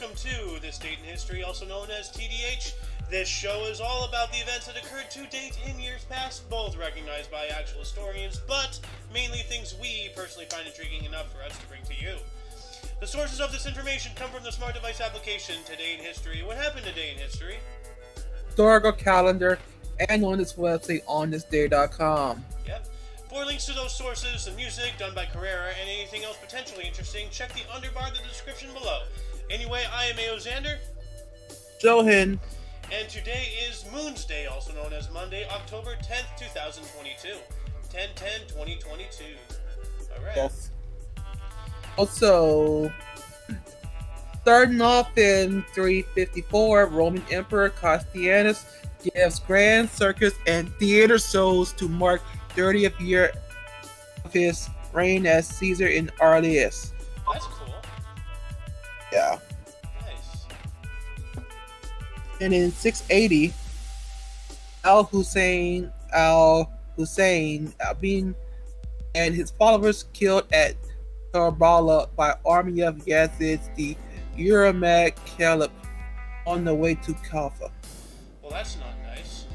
welcome to This Date in History, also known as TDH. This show is all about the events that occurred to date in years past, both recognized by actual historians, but mainly things we personally find intriguing enough for us to bring to you. The sources of this information come from the smart device application Today in History. What happened today in history? Historical calendar, and on its website onthisday.com. Yep. For links to those sources, the music done by Carrera, and anything else potentially interesting, check the underbar in the description below. Anyway, I am A.O. Xander. Johan. And today is Moon's Day, also known as Monday, October 10th, 2022. 10-10-2022. Alright. Yes. Also, starting off in 354, Roman Emperor Constantius gives grand circus and theater shows to mark 30th year of his reign as Caesar in Arlius. That's cool. Yeah. Nice. And in 680, Al-Hussein Albin and his followers killed at Karbala by army of Yazid's the Uramad Caliph on the way to Kaffa. Well, that's not nice.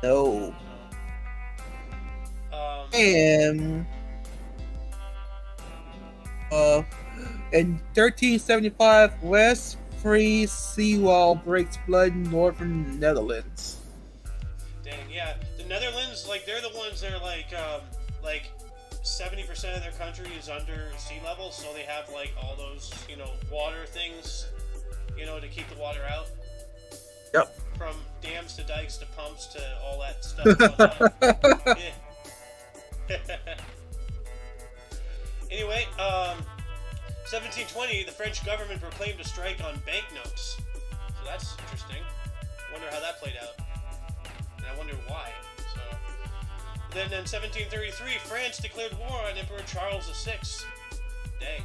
No. And in 1375, West Free seawall breaks flood in northern Netherlands. Dang, yeah. The Netherlands, they're the ones that are like 70% of their country is under sea level, so they have all those, water things, to keep the water out. Yep. From dams to dikes to pumps to all that stuff. Yeah. Anyway, 1720, the French government proclaimed a strike on banknotes. So that's interesting. Wonder how that played out. And I wonder why. So then in 1733, France declared war on Emperor Charles VI. Dang.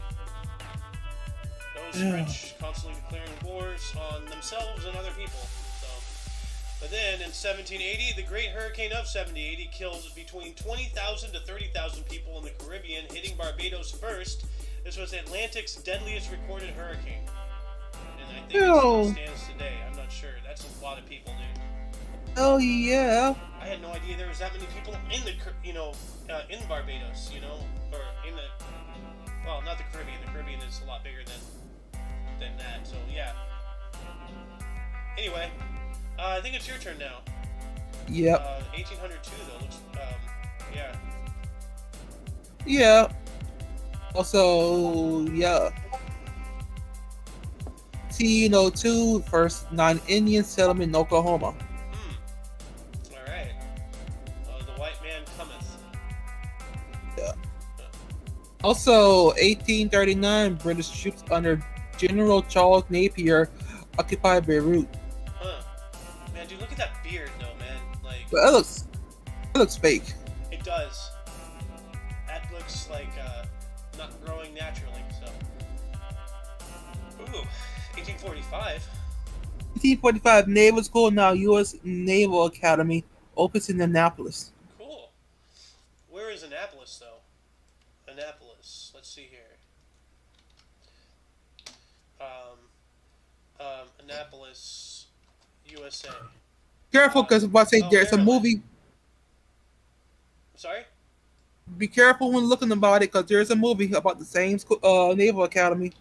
Those French constantly declaring wars on themselves and other people. But then in 1780, the Great Hurricane of 1780 killed between 20,000 to 30,000 people in the Caribbean, hitting Barbados first. This was Atlantic's deadliest recorded hurricane. And I think it still stands today. I'm not sure. That's a lot of people, dude. Oh, yeah. I had no idea there was that many people in the, in Barbados, or in the, well, not the Caribbean. The Caribbean is a lot bigger than that, so yeah. Anyway. I think it's your turn now. Yep. 1802 though looks. Yeah. Yeah. Also, yeah. 1802, first non-Indian settlement in Oklahoma. All right. The white man cometh. Yeah. Also, 1839, British troops under General Charles Napier occupied Beirut. Dude, look at that beard, though, man. But it looks fake. It does. That looks like not growing naturally. So, ooh, 1845. 1845, Naval School, now U.S. Naval Academy, opens in Annapolis. Cool. Where is Annapolis, though? Annapolis. Let's see here. Annapolis, USA. Careful, because if I say there's a movie. Sorry? Be careful when looking about it, because there's a movie about the same school, Naval Academy.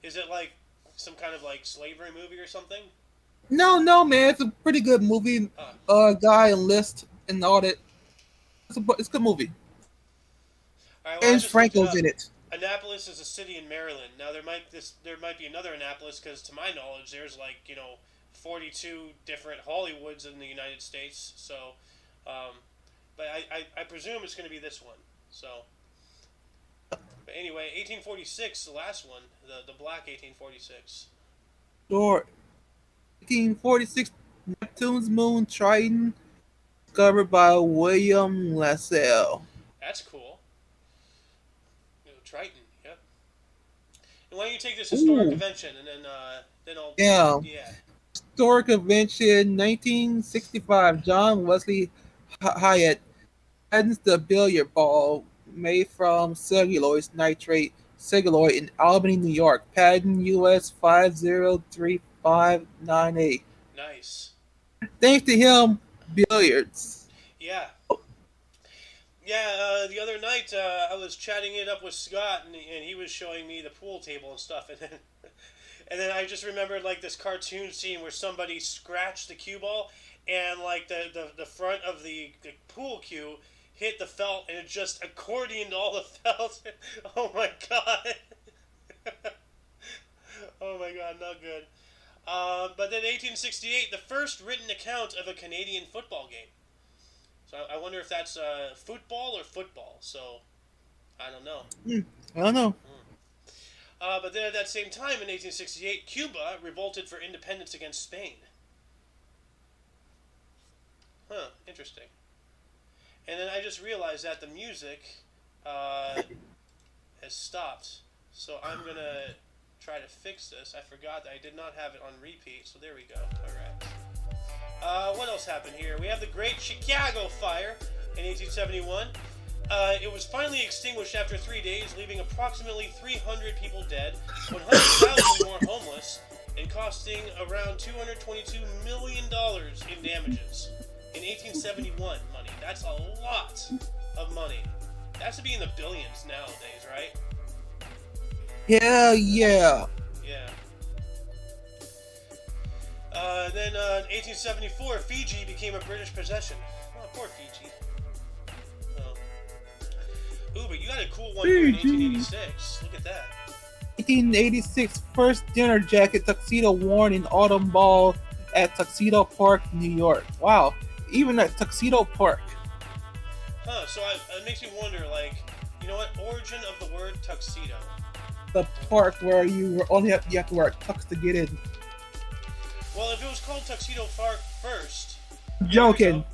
Is it like some kind of slavery movie or something? No, man, it's a pretty good movie. Guy enlists and all that. It's a good movie. All right, well, and Franco's in it. Annapolis is a city in Maryland. Now there might be another Annapolis, because to my knowledge, there's 42 different Hollywoods in the United States. So, but I presume it's going to be this one. So, but anyway, 1846, the last one, the black 1846. Sure. 1846, Neptune's moon Triton, discovered by William Lassell. That's cool. Triton, yep. And why don't you take this historic convention, and then I'll... Yeah. Yeah. Historic convention, 1965. John Wesley Hyatt patents the billiard ball made from cellulose nitrate Celluloid in Albany, New York. Patent US 503598. Nice. Thanks to him, Billiards. Yeah. Yeah, the other night I was chatting it up with Scott, and he was showing me the pool table and stuff, and then and then I just remembered like this cartoon scene where somebody scratched the cue ball, and like the front of the pool cue hit the felt, and it just accordioned all the felt. Oh my god! Oh my god, not good. But then 1868, the first written account of a Canadian football game. So I wonder if that's football or football. So I don't know. I don't know. But then at that same time, in 1868, Cuba revolted for independence against Spain. Huh, interesting. And then I just realized that the music has stopped. So I'm going to try to fix this. I forgot that I did not have it on repeat. So there we go. All right. What else happened here? We have the Great Chicago Fire in 1871. It was finally extinguished after 3 days, leaving approximately 300 people dead, 100,000 more homeless, and costing around $222 million in damages. In 1871 money. That's a lot of money. That's to be in the billions nowadays, right? Yeah, yeah. Yeah. Then in 1874, Fiji became a British possession. Oh, poor Fiji. Oh. Ooh, but you got a cool one here in 1886. Look at that. 1886, first dinner jacket tuxedo worn in autumn ball at Tuxedo Park, New York. Wow, even at Tuxedo Park. Huh, so it makes me wonder, like, you know what? Origin of the word tuxedo. The park where you have to wear a tux to get in. Well, if it was called Tuxedo Park first... Joking.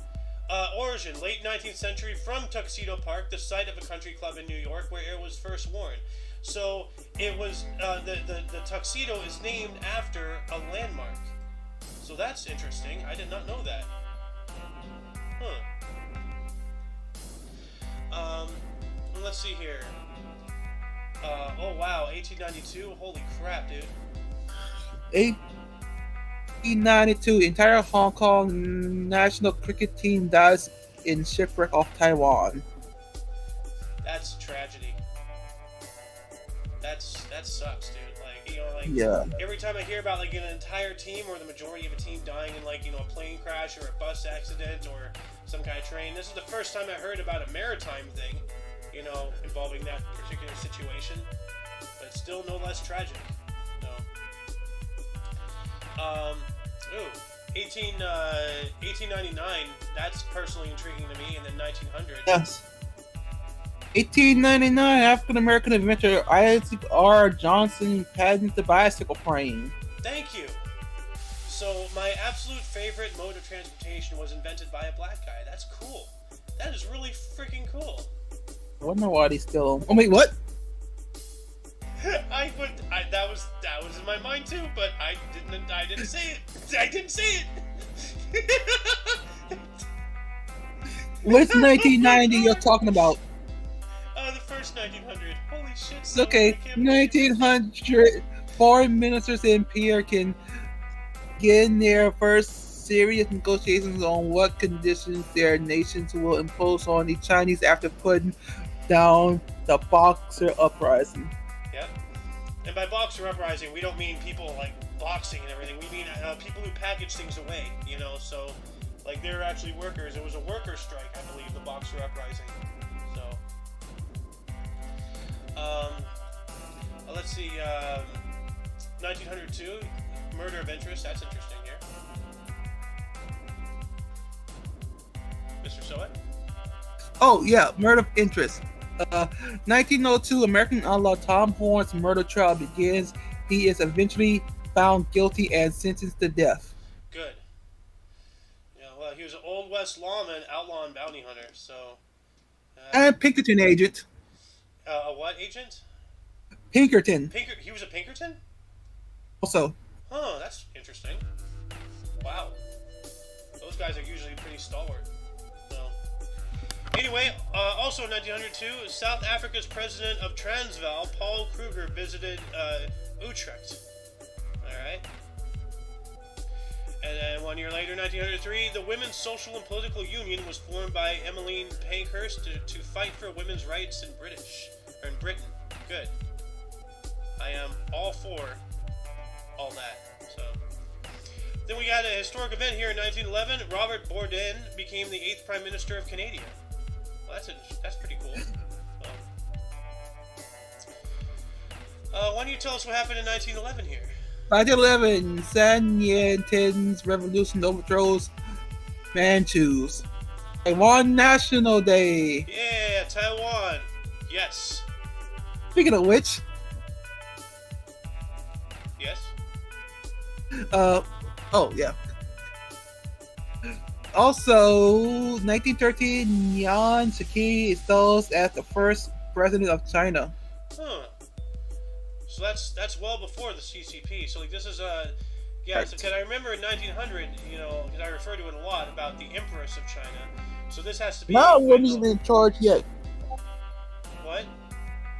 Origin, late 19th century, from Tuxedo Park, the site of a country club in New York where it was first worn. So, it was, the tuxedo is named after a landmark. So that's interesting. I did not know that. Huh. Let's see here. Oh wow, 1892? Holy crap, dude. 1892, entire Hong Kong national cricket team dies in shipwreck off Taiwan. That's tragedy. That sucks, dude. Like, you know, like, yeah. Every time I hear about like an entire team or the majority of a team dying in like, you know, a plane crash or a bus accident or some kind of train, this is the first time I heard about a maritime thing, you know, involving that particular situation. But still no less tragic. No. 1899, that's personally intriguing to me, and then 1900. Yes. 1899, African American inventor Isaac R. Johnson patents the bicycle frame. Thank you. So my absolute favorite mode of transportation was invented by a black guy. That's cool. That is really freaking cool. I wonder why he's still. Oh wait, what? That was in my mind too, but I didn't say it. I didn't say it. What's 1990 you're talking about? The first 1900. Holy shit. It's okay. 1900. Foreign ministers in Pierre can begin their first serious negotiations on what conditions their nations will impose on the Chinese after putting down the Boxer Uprising. Yeah. And by Boxer Uprising, we don't mean people like boxing and everything. We mean people who package things away, you know, so like they're actually workers. It was a worker strike, I believe, the Boxer Uprising. So, let's see, 1902, murder of interest. That's interesting here. Mr. Soet? Oh, yeah, murder of interest. 1902, American outlaw Tom Horn's murder trial begins. He is eventually found guilty and sentenced to death. Good. Yeah, well, he was an Old West lawman, outlaw, and bounty hunter, so... and Pinkerton agent. A what agent? Pinkerton. He was a Pinkerton? Also. Huh, that's interesting. Wow. Those guys are usually pretty stalwart. So, Anyway, also in 1902, South Africa's president of Transvaal, Paul Kruger, visited Utrecht. Alright. And then 1 year later, 1903, the Women's Social and Political Union was formed by Emmeline Pankhurst to fight for women's rights in Britain. Good. I am all for all that. So. Then we got a historic event here in 1911. Robert Bourdain became the 8th Prime Minister of Canada. Well, that's pretty cool. Why don't you tell us what happened in 1911 here? 1911, San Yantin's revolution overthrows Manchus. Taiwan National Day. Yeah, Taiwan. Yes. Speaking of which, Yes. oh yeah. Also, 1913, Yan Shiki installs as the first president of China. Huh. So that's well before the CCP. So like this is yeah. So because I remember in 1900, because I refer to it a lot about the Empress of China. So this has to be. Mao wasn't even in charge yet. What?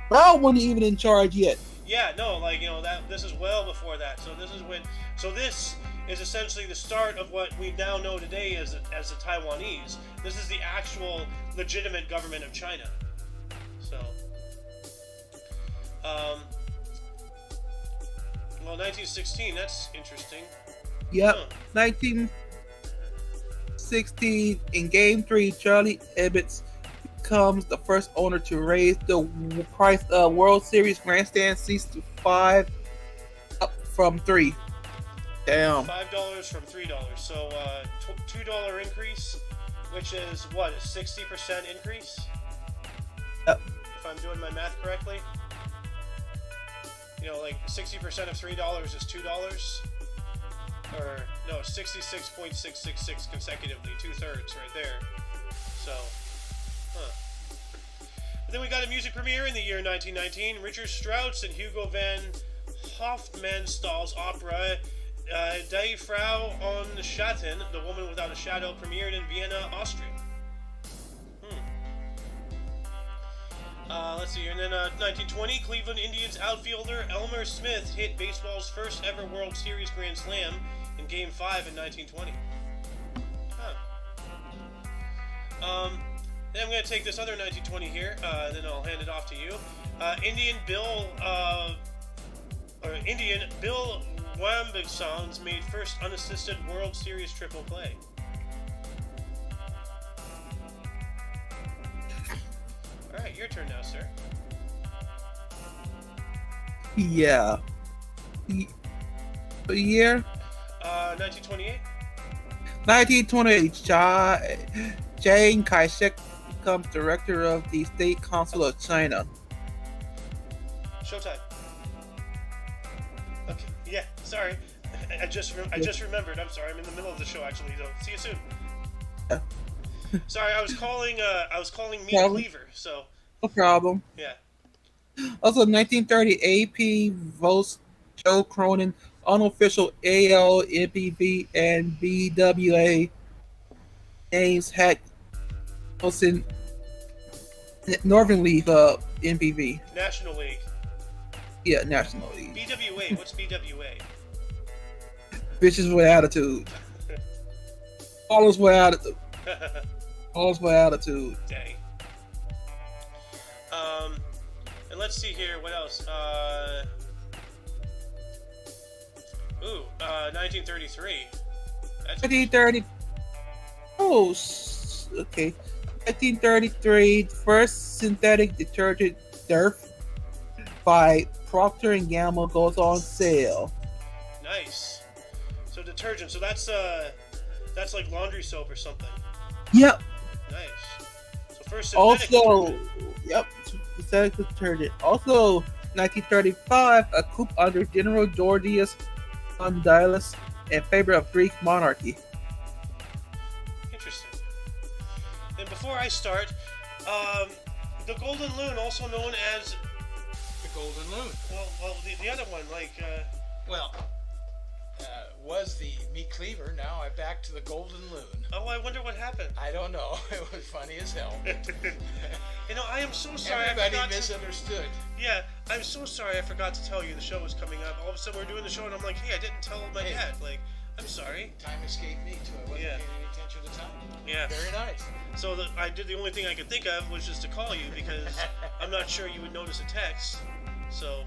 Mao wasn't even in charge yet. Yeah, no, like that. This is well before that. So this is when. So this is essentially the start of what we now know today as the Taiwanese. This is the actual legitimate government of China. So. Well, 1916. That's interesting. Yep. Huh. 1916, in Game 3, Charlie Ebbets becomes the first owner to raise the price of World Series grandstand seats to $5 up from $3. Damn. $5 from $3. So $2 increase, which is what, a 60% increase? Yep. If I'm doing my math correctly. Like 60% of $3 is $2. Or no, 66.666 consecutively, 2/3 right there. So, But then we got a music premiere in the year 1919. Richard Strauss and Hugo van Hofmannsthal's opera Die Frau ohne Schatten, The Woman Without a Shadow, premiered in Vienna, Austria. Let's see here. And then 1920, Cleveland Indians outfielder Elmer Smith hit baseball's first ever World Series Grand Slam in Game 5 in 1920. Then I'm going to take this other 1920 here, then I'll hand it off to you. Indian Bill Wambisons made first unassisted World Series triple play. Alright, your turn now, sir. Yeah. The year? 1928. 1928, Chiang Kai-shek becomes director of the State Council of China. Showtime. Okay, yeah, sorry. I just remembered. I'm sorry. I'm in the middle of the show, actually. So, see you soon. Yeah. Sorry, I was calling Meat Cleaver, so. No problem. Yeah. Also, 1930, AP votes Joe Cronin unofficial AL, MPV, and BWA names Hack Wilson Northern League MPV. National League. Yeah, National League. BWA. What's BWA? Bitches with attitude. Always with attitude. Always with attitude. Dang. And let's see here. What else? 1933. That's 1930. Oh, okay. 1933, first synthetic detergent Durf by Procter & Gamble goes on sale. Nice. So detergent. So that's like laundry soap or something. Yep. Nice. So first synthetic detergent. Yep, synthetic detergent. Also, 1935, a coup under General Georgius Condylas in favor of Greek monarchy. Interesting. And before I start, the Golden Loon, also known as The Golden Loon. well, the other one, like Well, was the meat cleaver. Now I'm back to the golden loon. Oh, I wonder what happened. I don't know. It was funny as hell. You know, I am so sorry. Everybody misunderstood. Yeah, I'm so sorry. I forgot to tell you the show was coming up. All of a sudden, we're doing the show, and I'm like, hey, I didn't tell my dad. Like, I'm sorry. Time escaped me too. I wasn't paying any attention to time. Yeah. Very nice. So I did the only thing I could think of was just to call you because I'm not sure you would notice a text. So.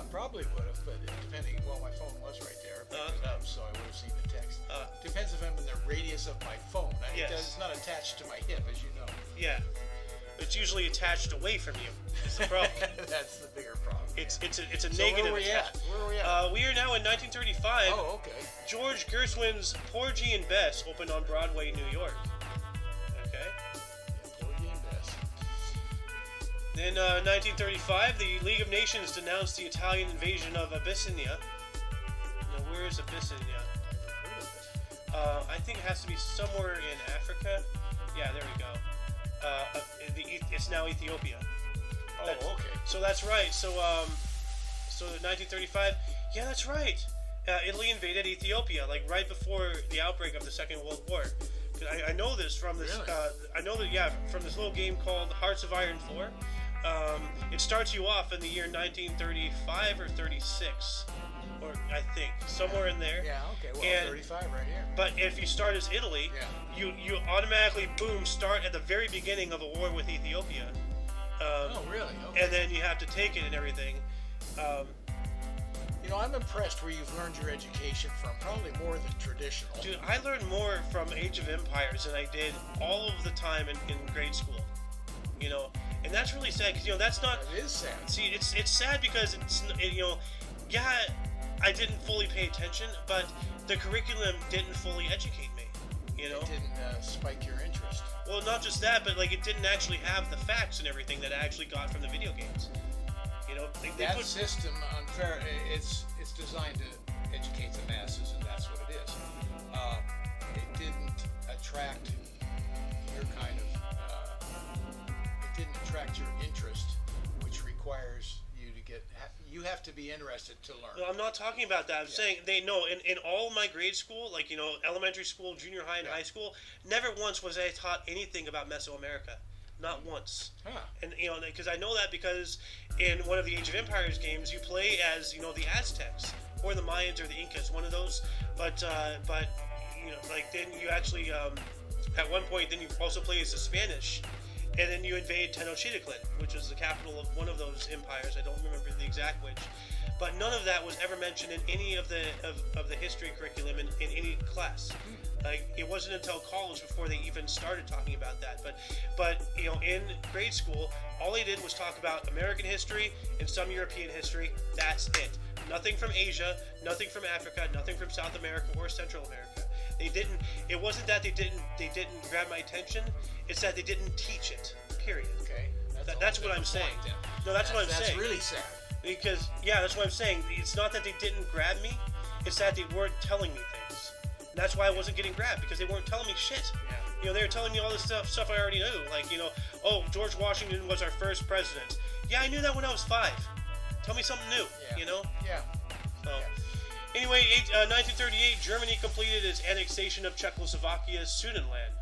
Probably would have, but depending. Well, my phone was right there. I picked it up, so I would have seen the text. Depends if I'm in the radius of my phone. It's not attached to my hip, as you know. Yeah. It's usually attached away from you. It's the problem. That's the bigger problem. It's a negative attachment. Where are we at? We are now in 1935. Oh, okay. George Gershwin's Porgy and Bess opened on Broadway, New York. Okay. Yeah, Porgy and Bess. In 1935, the League of Nations denounced the Italian invasion of Abyssinia. Now, where is Abyssinia? I think it has to be somewhere in Africa. Yeah, there we go. It's now Ethiopia. Oh, okay. So that's right. So 1935. Yeah, that's right. Italy invaded Ethiopia, like right before the outbreak of the Second World War. I know this from this. Really? I know that from this little game called Hearts of Iron 4. It starts you off in the year 1935 or 36, or I think somewhere in there. Yeah. Okay. Well, 35 right here. But if you start as Italy, you automatically start at the very beginning of a war with Ethiopia. Oh, really? Okay. And then you have to take it and everything. You know, I'm impressed where you've learned your education from. Probably more than traditional. Dude, I learned more from Age of Empires than I did all of the time in grade school. You know, and that's really sad because that's not. It is sad. See, it's sad because I didn't fully pay attention, but the curriculum didn't fully educate me. You know, it didn't spike your interest. Well, not just that, but like it didn't actually have the facts and everything that I actually got from the video games. You know, that system, unfair. It's designed to educate the masses, and that's what it is. It didn't attract your kind of. It didn't attract your interest, which requires you to get. You have to be interested to learn. Well, I'm not talking about that. I'm saying in all my grade school, like elementary school, junior high, and high school, never once was I taught anything about Mesoamerica. Not once. Huh. And because I know that because in one of the Age of Empires games, you play as the Aztecs or the Mayans or the Incas, one of those. But then you actually at one point then you also play as the Spanish, and then you invade Tenochtitlan, which is the capital of one of those empires. I don't remember the exact which. But none of that was ever mentioned in any of the history curriculum in any class. Like it wasn't until college before they even started talking about that. But in grade school, all they did was talk about American history and some European history. That's it. Nothing from Asia, nothing from Africa, nothing from South America or Central America. They didn't. It wasn't that they didn't grab my attention. It's that they didn't teach it. Period. Okay. That's what I'm saying. No, that's what I'm saying. That's really sad. Because that's what I'm saying. It's not that they didn't grab me. It's that they weren't telling me things. And that's why I wasn't getting grabbed because they weren't telling me shit. Yeah. They were telling me all this stuff I already knew. Like George Washington was our first president. Yeah, I knew that when I was 5. Tell me something new. Yeah. Yeah. So. Anyway, 1938, Germany completed its annexation of Czechoslovakia's Sudetenland.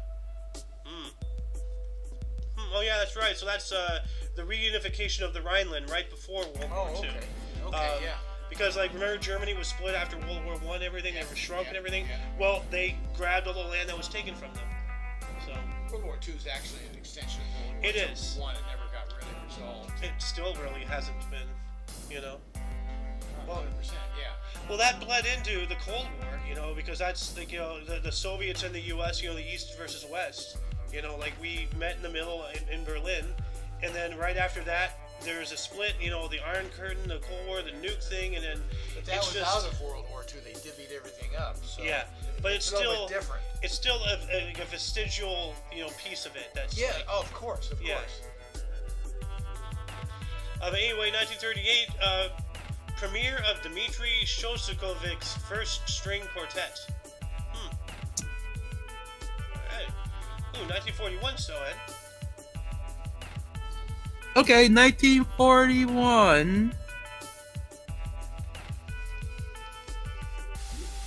Oh yeah, that's right. So that's the reunification of the Rhineland right before World War II. Okay, yeah. Because remember Germany was split after World War I, everything they were shrunk and everything. Yeah. Well, they grabbed all the land that was taken from them. So World War II is actually an extension of World War It is. One. It never got really resolved. It still really hasn't been, Well, 100%, yeah. Well, that bled into the Cold War, because that's the Soviets and the U.S., the East versus West. We met in the middle in Berlin, and then right after that, there's a split. The Iron Curtain, the Cold War, the nuke thing, and then. But that was out of World War II. They divvied everything up. So but it's a little still bit different. It's still a vestigial, piece of it. That's of course, of course. But anyway, 1938. Premiere of Dmitri Shostakovich's first string quartet. Alright. 1941 still, Ed. Okay, 1941.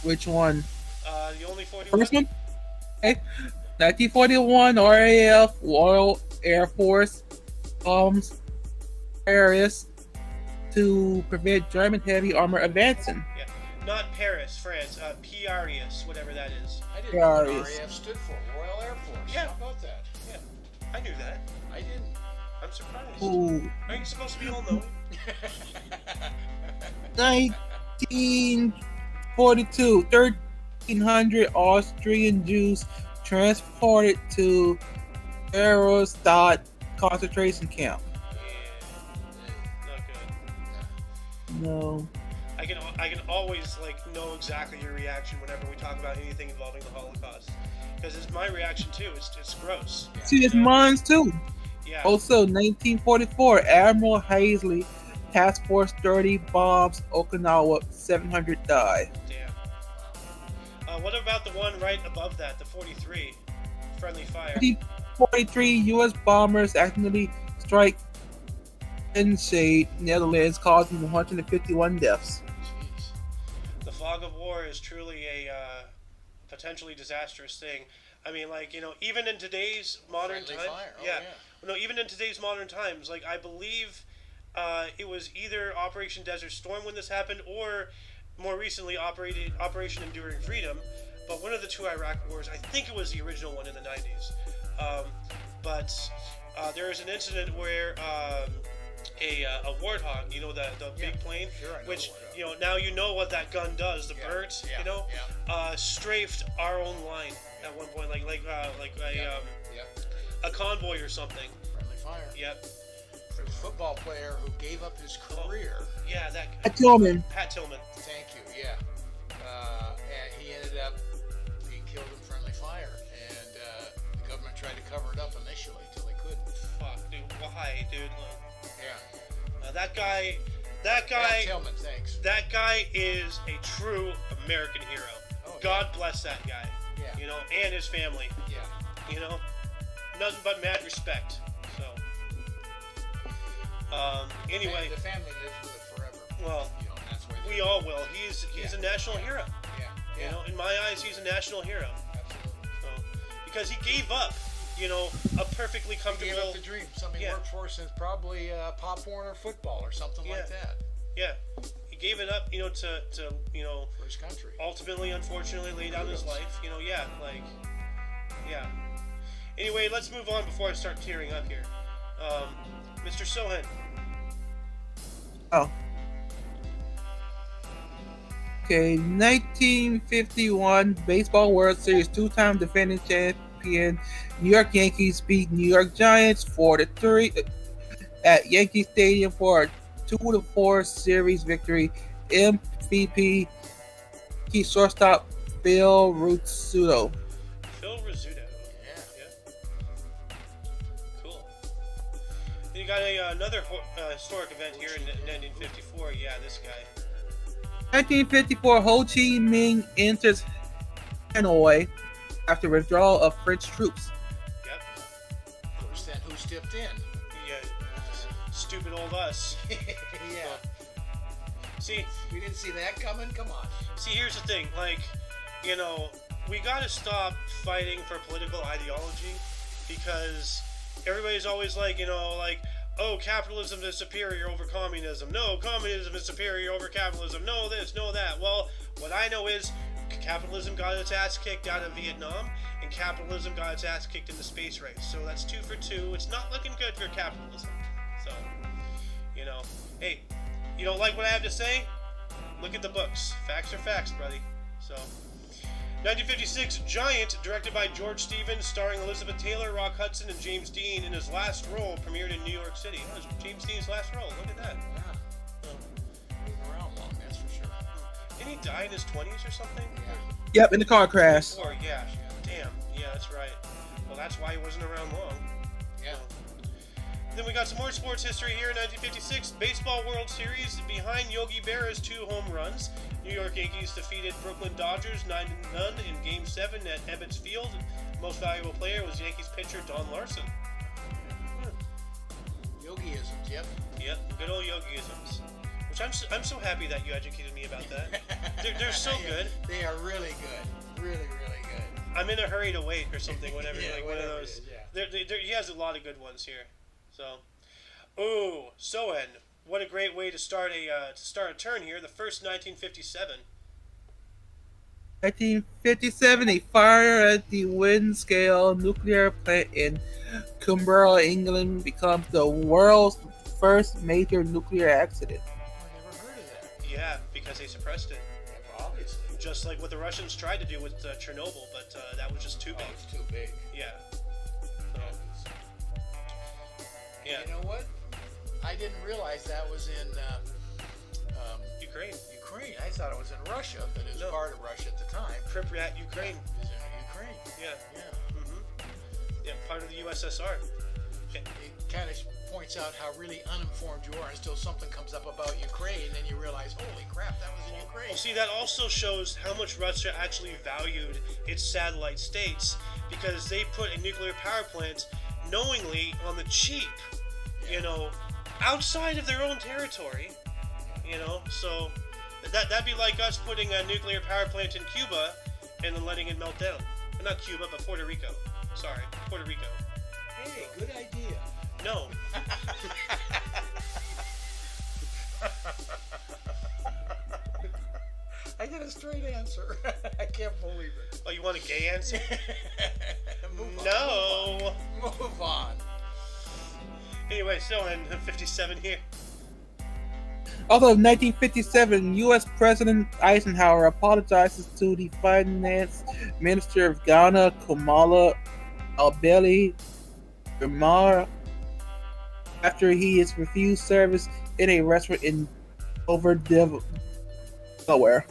Which one? The only 41. First one? Okay. 1941 RAF Royal Air Force bombs Paris to prevent German heavy armor advancing. Yeah, not Paris, France. Piarius, whatever that is. I didn't know what Piarius. RAF stood for. Royal Air Force. Yeah. How about that? Yeah, I knew that. I didn't. I'm surprised. Ooh. Aren't you supposed to be all knowing? 1942, 1,300 Austrian Jews transported to Ehrstadt concentration camp. Yeah, not good. No. I can always know exactly your reaction whenever we talk about anything involving the Holocaust, because it's my reaction too. It's gross. See, it's mine too. Yeah. Also, 1944, Admiral Hazley Task Force 30 bombs Okinawa, 700 died. Damn. What about the one right above that, the 43? Friendly fire. 1943, U.S. bombers accidentally strike Enschede, Netherlands, causing 151 deaths. Jeez. The fog of war is truly a potentially disastrous thing. I mean, even in today's modern Friendly times, fire. Oh, yeah. yeah. No, even in today's modern times, I believe it was either Operation Desert Storm when this happened, or more recently Operation Enduring Freedom. But one of the two Iraq wars, I think it was the original one in the 90s. But there was an incident where a Warthog, the big plane, Sure, I know which the Warthog. now you know what that gun does, the Yeah, birds, yeah, strafed our own line at one point, a convoy or something. Friendly fire. Yep. There's a football player who gave up his career. Yeah, that At Tillman. Pat Tillman. Thank you. Yeah. And he ended up being killed in friendly fire, and the government tried to cover it up initially till they couldn't. Fuck, dude. Why, dude? Yeah. That guy. Pat Tillman, thanks. That guy is a true American hero. Oh, yeah. God bless that guy. Yeah. And his family. Yeah. Nothing but mad respect. So. Anyway. The family lives with it forever. Well, that's where we all will. He's a national hero. Yeah. In my eyes, he's a national hero. Absolutely. So, because he gave up, a perfectly He comfortable. gave up the dream. Something he worked for since probably Pop Warner football or something like that. Yeah, he gave it up, to For his country. ultimately, unfortunately, lay down his life. Anyway, let's move on before I start tearing up here. Mr. Sohan. Oh. Okay, 1951 Baseball World Series, two-time defending champion New York Yankees beat New York Giants 4-3 at Yankee Stadium for a 2-4 series victory. MVP key shortstop Phil Rizzuto. Phil Rizzuto. Yeah. Cool. Then you got another historic event here in 1954. Yeah, this guy. 1954, Ho Chi Minh enters Hanoi after withdrawal of French troops. Yep. Then who stepped in? Yeah. Stupid old us. Yeah. See, We didn't see that coming? Come on. here's the thing. We gotta stop fighting for political ideology, because everybody's always oh, capitalism is superior over communism. No, communism is superior over capitalism. No this, no that. Well, what I know is capitalism got its ass kicked out of Vietnam, and capitalism got its ass kicked in the space race. So that's 2 for 2. It's not looking good for capitalism. So, hey, you don't like what I have to say? Look at the books. Facts are facts, buddy. So, 1956, Giant, directed by George Stevens, starring Elizabeth Taylor, Rock Hudson, and James Dean in his last role, premiered in New York City. Oh, it was James Dean's last role. Look at that. Yeah. Moving around long, that's for sure. Didn't he die in his 20s or something? Yeah. Yep, in the car crash. Or, yeah. Damn. Yeah, that's right. Well, that's why he wasn't around long. Yeah. Then we got some more sports history here in 1956. Baseball World Series. Behind Yogi Berra's 2 home runs, New York Yankees defeated Brooklyn Dodgers 9-0 in Game 7 at Ebbets Field. Most valuable player was Yankees pitcher Don Larson. Yogiisms, yep. Yep, good old Yogiisms. Which I'm so happy that you educated me about that. They're so good. They are really good. Really, really good. I'm in a hurry to wait or something. Whatever, Yeah, like one of whatever it those. is, yeah. He has a lot of good ones here. So, ooh, Soen, what a great way to start a turn here. The first 1957. 1957, a fire at the Windscale nuclear plant in Cumbria, England, becomes the world's first major nuclear accident. I never heard of that. Yeah, because they suppressed it. Yeah, obviously. Just like what the Russians tried to do with Chernobyl, but that was just too big. It's too big. Yeah. So, yeah. You know what? I didn't realize that was in Ukraine. Ukraine. I thought it was in Russia, but it was No. part of Russia at the time. Pripyat, Ukraine. It was in Ukraine. Yeah. Yeah. Yeah, part of the USSR. It kind of points out how really uninformed you are until something comes up about Ukraine, and then you realize, holy crap, that was in Ukraine. Well, see, that also shows how much Russia actually valued its satellite states, because they put a nuclear power plant knowingly on the cheap, you know, outside of their own territory, you know. So that'd be like us putting a nuclear power plant in Cuba and then letting it melt down. Not Cuba, but Puerto Rico. Sorry, Puerto Rico. Hey, good idea. No. I get a straight answer. I can't believe it. Oh, you want a gay answer? Move on, No. Move on. Anyway, still in 57 here. Also, in 1957, U.S. President Eisenhower apologizes to the finance minister of Ghana, Kamala Albeli Gamar, after he is refused service in a restaurant in Delaware.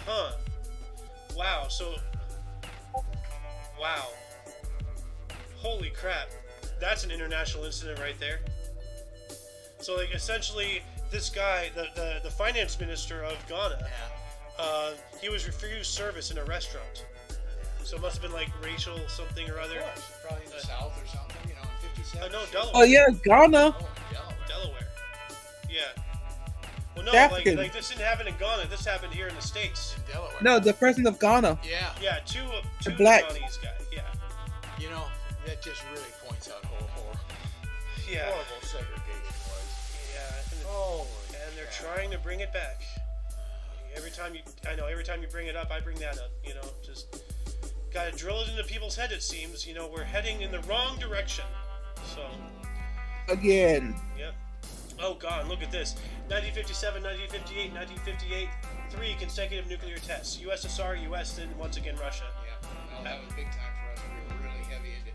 Huh. Wow, so... Wow. Holy crap. That's an international incident right there. So, like, essentially, this guy, the finance minister of Ghana, he was refused service in a restaurant. So it must have been, like, racial something or other. Of course, probably in the South or something, you know, in 57. No, Delaware. Oh yeah, Ghana. Oh, Delaware. Delaware. Yeah. Well, no, African. like this didn't happen in Ghana. This happened here in the States. In Delaware. No, the president of Ghana. Yeah. Yeah, two black. Ghanese guy. Yeah. You know, that just really points out how Yeah. horrible segregation was. Yeah. Oh. And they're trying to bring it back. Every time you bring it up, I bring that up. You know, just gotta drill it into people's head. It seems, you know, we're heading in the wrong direction. So, Again. yep. Oh God, look at this. 1957, 1958, 1958. 3 consecutive nuclear tests. USSR, US, and once again Russia. Yeah. Well, that was big time for us. We were really heavy into it.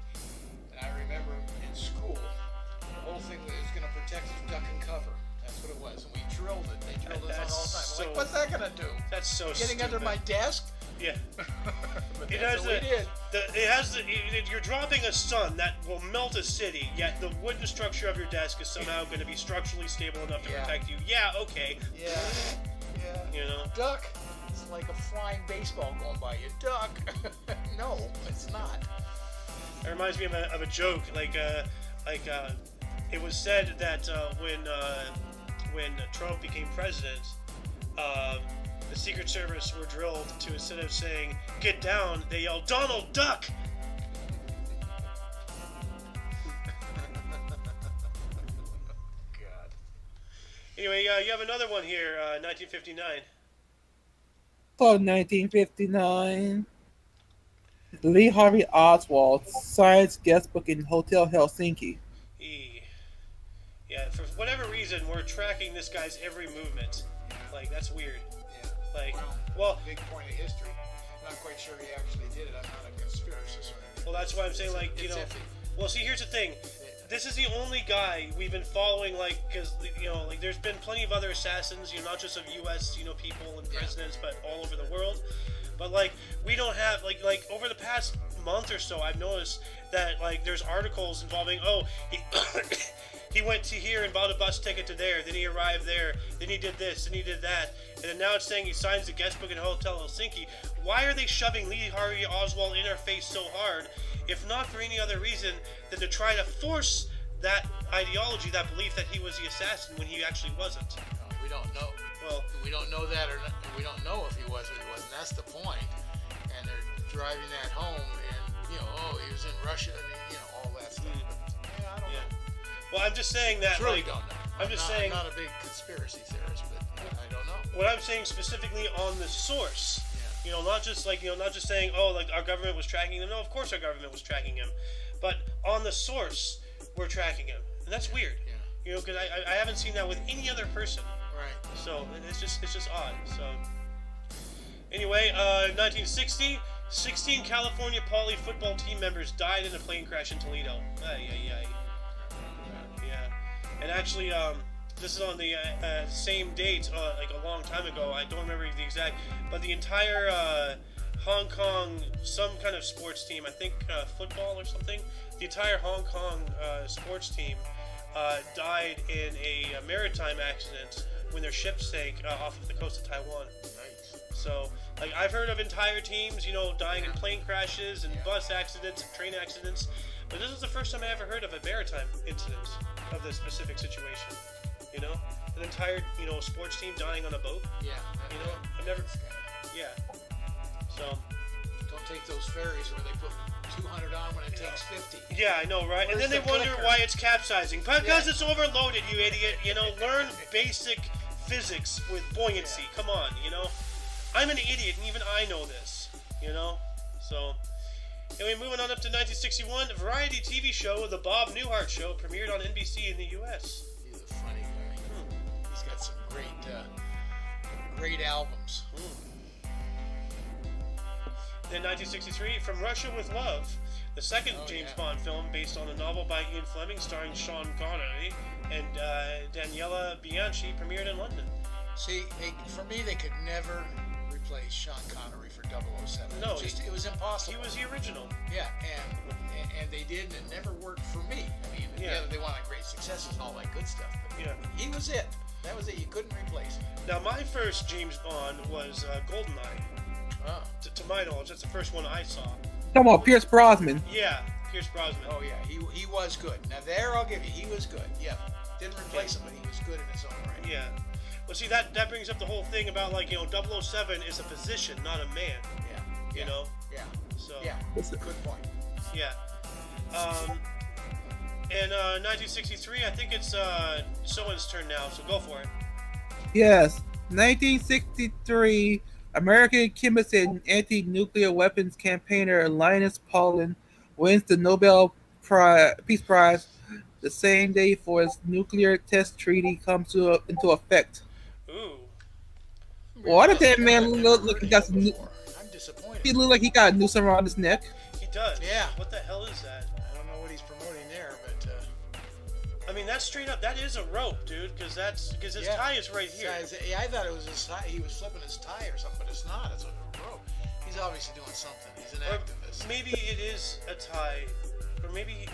And I remember in school, the whole thing was going to protect us, duck and cover. That's what it was. And we drilled it. They drilled us on That's all the time. so- Like, what's that going to do? That's so Getting under stupid. my desk? Yeah. But It that's has what we did. you're dropping a sun that will melt a city, yet the wooden structure of your desk is somehow going to be structurally stable enough to Yeah. protect you. Yeah, okay. Yeah. Yeah. You know. Duck. It's like a flying baseball going by you. Duck. No, it's not. It reminds me of a joke, it was said that when Trump became president, the Secret Service were drilled to, instead of saying "get down," they yelled "Donald Duck." God. Anyway, you have another one here, 1959. So 1959, Lee Harvey Oswald signs guest book in Hotel Helsinki. Yeah, for whatever reason, we're tracking this guy's every movement. Like, that's weird. Yeah. Like, Well, big point of history. I'm not quite sure he actually did it. I'm not a conspiracist or anything. well, that's why I'm saying, like, you It's know. iffy. Well, see, here's the thing. This is the only guy we've been following, like, because, you know, like, there's been plenty of other assassins, you know, not just of U.S., you know, people and presidents, but all over the world. But, like, we don't have, like over the past month or so, I've noticed that, like, there's articles involving, he went to here and bought a bus ticket to there, then he arrived there, then he did this, and he did that, and then now it's saying he signs the guest book in Hotel Helsinki. Why are they shoving Lee Harvey Oswald in our face so hard, if not for any other reason than to try to force that ideology, that belief that he was the assassin when he actually wasn't? We we don't know. Well, We don't know that, or not, we don't know if he was or he wasn't. That's the point. And they're driving that home, and he was in Russia, and all that stuff. But, I don't know. Well, I'm just saying that. Truly don't know. I'm I'm not a big conspiracy theorist, but I don't know. What I'm saying specifically on the source. Yeah. Not just not just saying, like our government was tracking him. No, of course our government was tracking him, but on the source, we're tracking him, and that's weird. Yeah. Because I haven't seen that with any other person. Right. So it's just odd. So anyway, 1960, 16 California Poly football team members died in a plane crash in Toledo. Yeah. And actually, this is on the same date, like a long time ago. I don't remember the exact, but the entire Hong Kong, some kind of sports team, I think football or something, the entire Hong Kong sports team died in a maritime accident when their ship sank off of the coast of Taiwan. Nice. So, like, I've heard of entire teams, dying in plane crashes and bus accidents and train accidents, but this is the first time I ever heard of a maritime incident of this specific situation. An entire, sports team dying on a boat. Yeah. I've never. Yeah. So. Don't take those ferries where they put 200 on when it takes 50. Yeah, I know, right? And then they wonder why it's capsizing. Because it's overloaded, you idiot. Learn basic physics with buoyancy. Come on, I'm an idiot, and even I know this, So, anyway, moving on up to 1961, a variety TV show, The Bob Newhart Show, premiered on NBC in the U.S. He's a funny guy. He's got some great albums. Then 1963, From Russia with Love, the second James Bond film based on a novel by Ian Fleming starring Sean Connery and Daniela Bianchi, premiered in London. See, for me, they could never replace Sean Connery for 007. No, it was impossible. He was the original. Yeah, and they did, and it never worked for me. I mean, they wanted great successes and all that good stuff, but he was it. That was it. You couldn't replace him. Now, my first James Bond was GoldenEye. Oh. To my knowledge, that's the first one I saw. Come on, Pierce Brosnan. Yeah, Pierce Brosnan. Oh yeah, he was good. Now there, I'll give you, he was good. Yeah, didn't replace him, but he was good in his own right. Yeah. Well, see, that brings up the whole thing about 007 is a position, not a man. Yeah. Yeah. So. Yeah. That's a good point. Yeah. In 1963, I think it's someone's turn now, so go for it. Yes, 1963. American chemist and anti-nuclear weapons campaigner Linus Pauling wins the Nobel Peace Prize the same day for his nuclear test treaty comes into effect. Ooh. Why did that man look like he got some new, I'm disappointed. he looked like he got a noose around his neck? He does. Yeah. What the hell is that? I don't know what he's promoting there, but I mean, that's straight up. That is a rope, dude. Because his tie is right here. Yeah, I thought it was his tie. He was flipping his tie or something, but it's not. It's a rope. He's obviously doing something. He's an activist. Maybe it is a tie, or maybe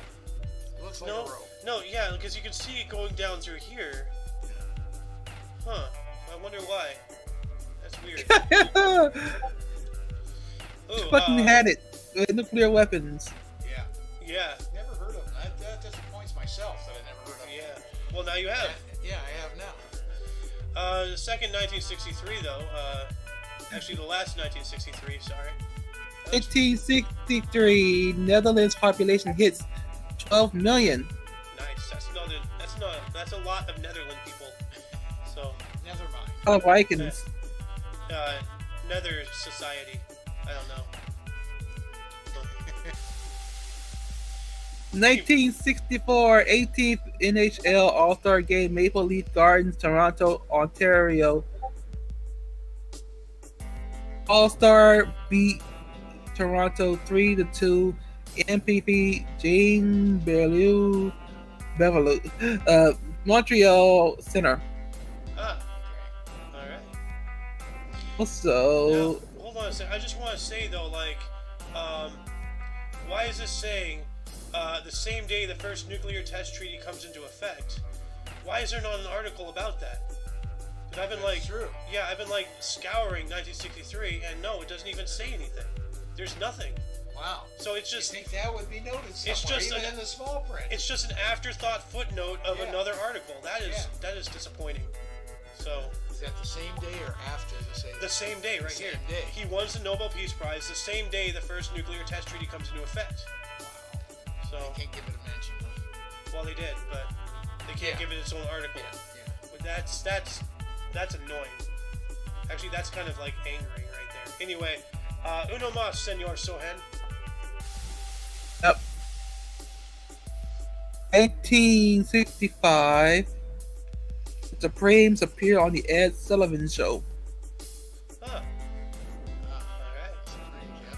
It looks like a rope. No, yeah, because you can see it going down through here. Huh? I wonder why. That's weird. He fucking had it with nuclear weapons. Yeah. Yeah. Never heard of him. That disappoints myself that I never heard of him. Yeah. Well, now you have. Yeah, I have now. The second 1963, though. Actually, the last 1963. Sorry. 1963, Netherlands population hits 12 million. Nice. That's a lot of Netherland people. So. Never mind. Oh, Vikings. Nether society. I don't know. 1964, 18th NHL All-Star Game, Maple Leaf Gardens, Toronto, Ontario. All-Star beat Toronto 3-2. MVP Jean Berlou, Montreal Center. Ah, okay. All right. Also, now, hold on a second. I just want to say though, why is this saying the same day the first nuclear test treaty comes into effect? Why is there not an article about that? Because I've been I've been scouring 1963, and no, it doesn't even say anything. There's nothing. Wow. So it's just. You think that would be noted somewhere, it's just even in the small print? It's just an afterthought footnote of another article. That is disappointing. So. same day or after the same day, right same here. day. He wins the Nobel Peace Prize the same day the first nuclear test treaty comes into effect. Wow. So, They can't give it a mention. well, they did, but they can't give it its own article. Yeah. But that's annoying. Actually, that's kind of like angering right there. Anyway, uno mas, Senor Sohen. Yep. 1965. The Supremes appear on the Ed Sullivan Show. Huh. Alright. Yeah.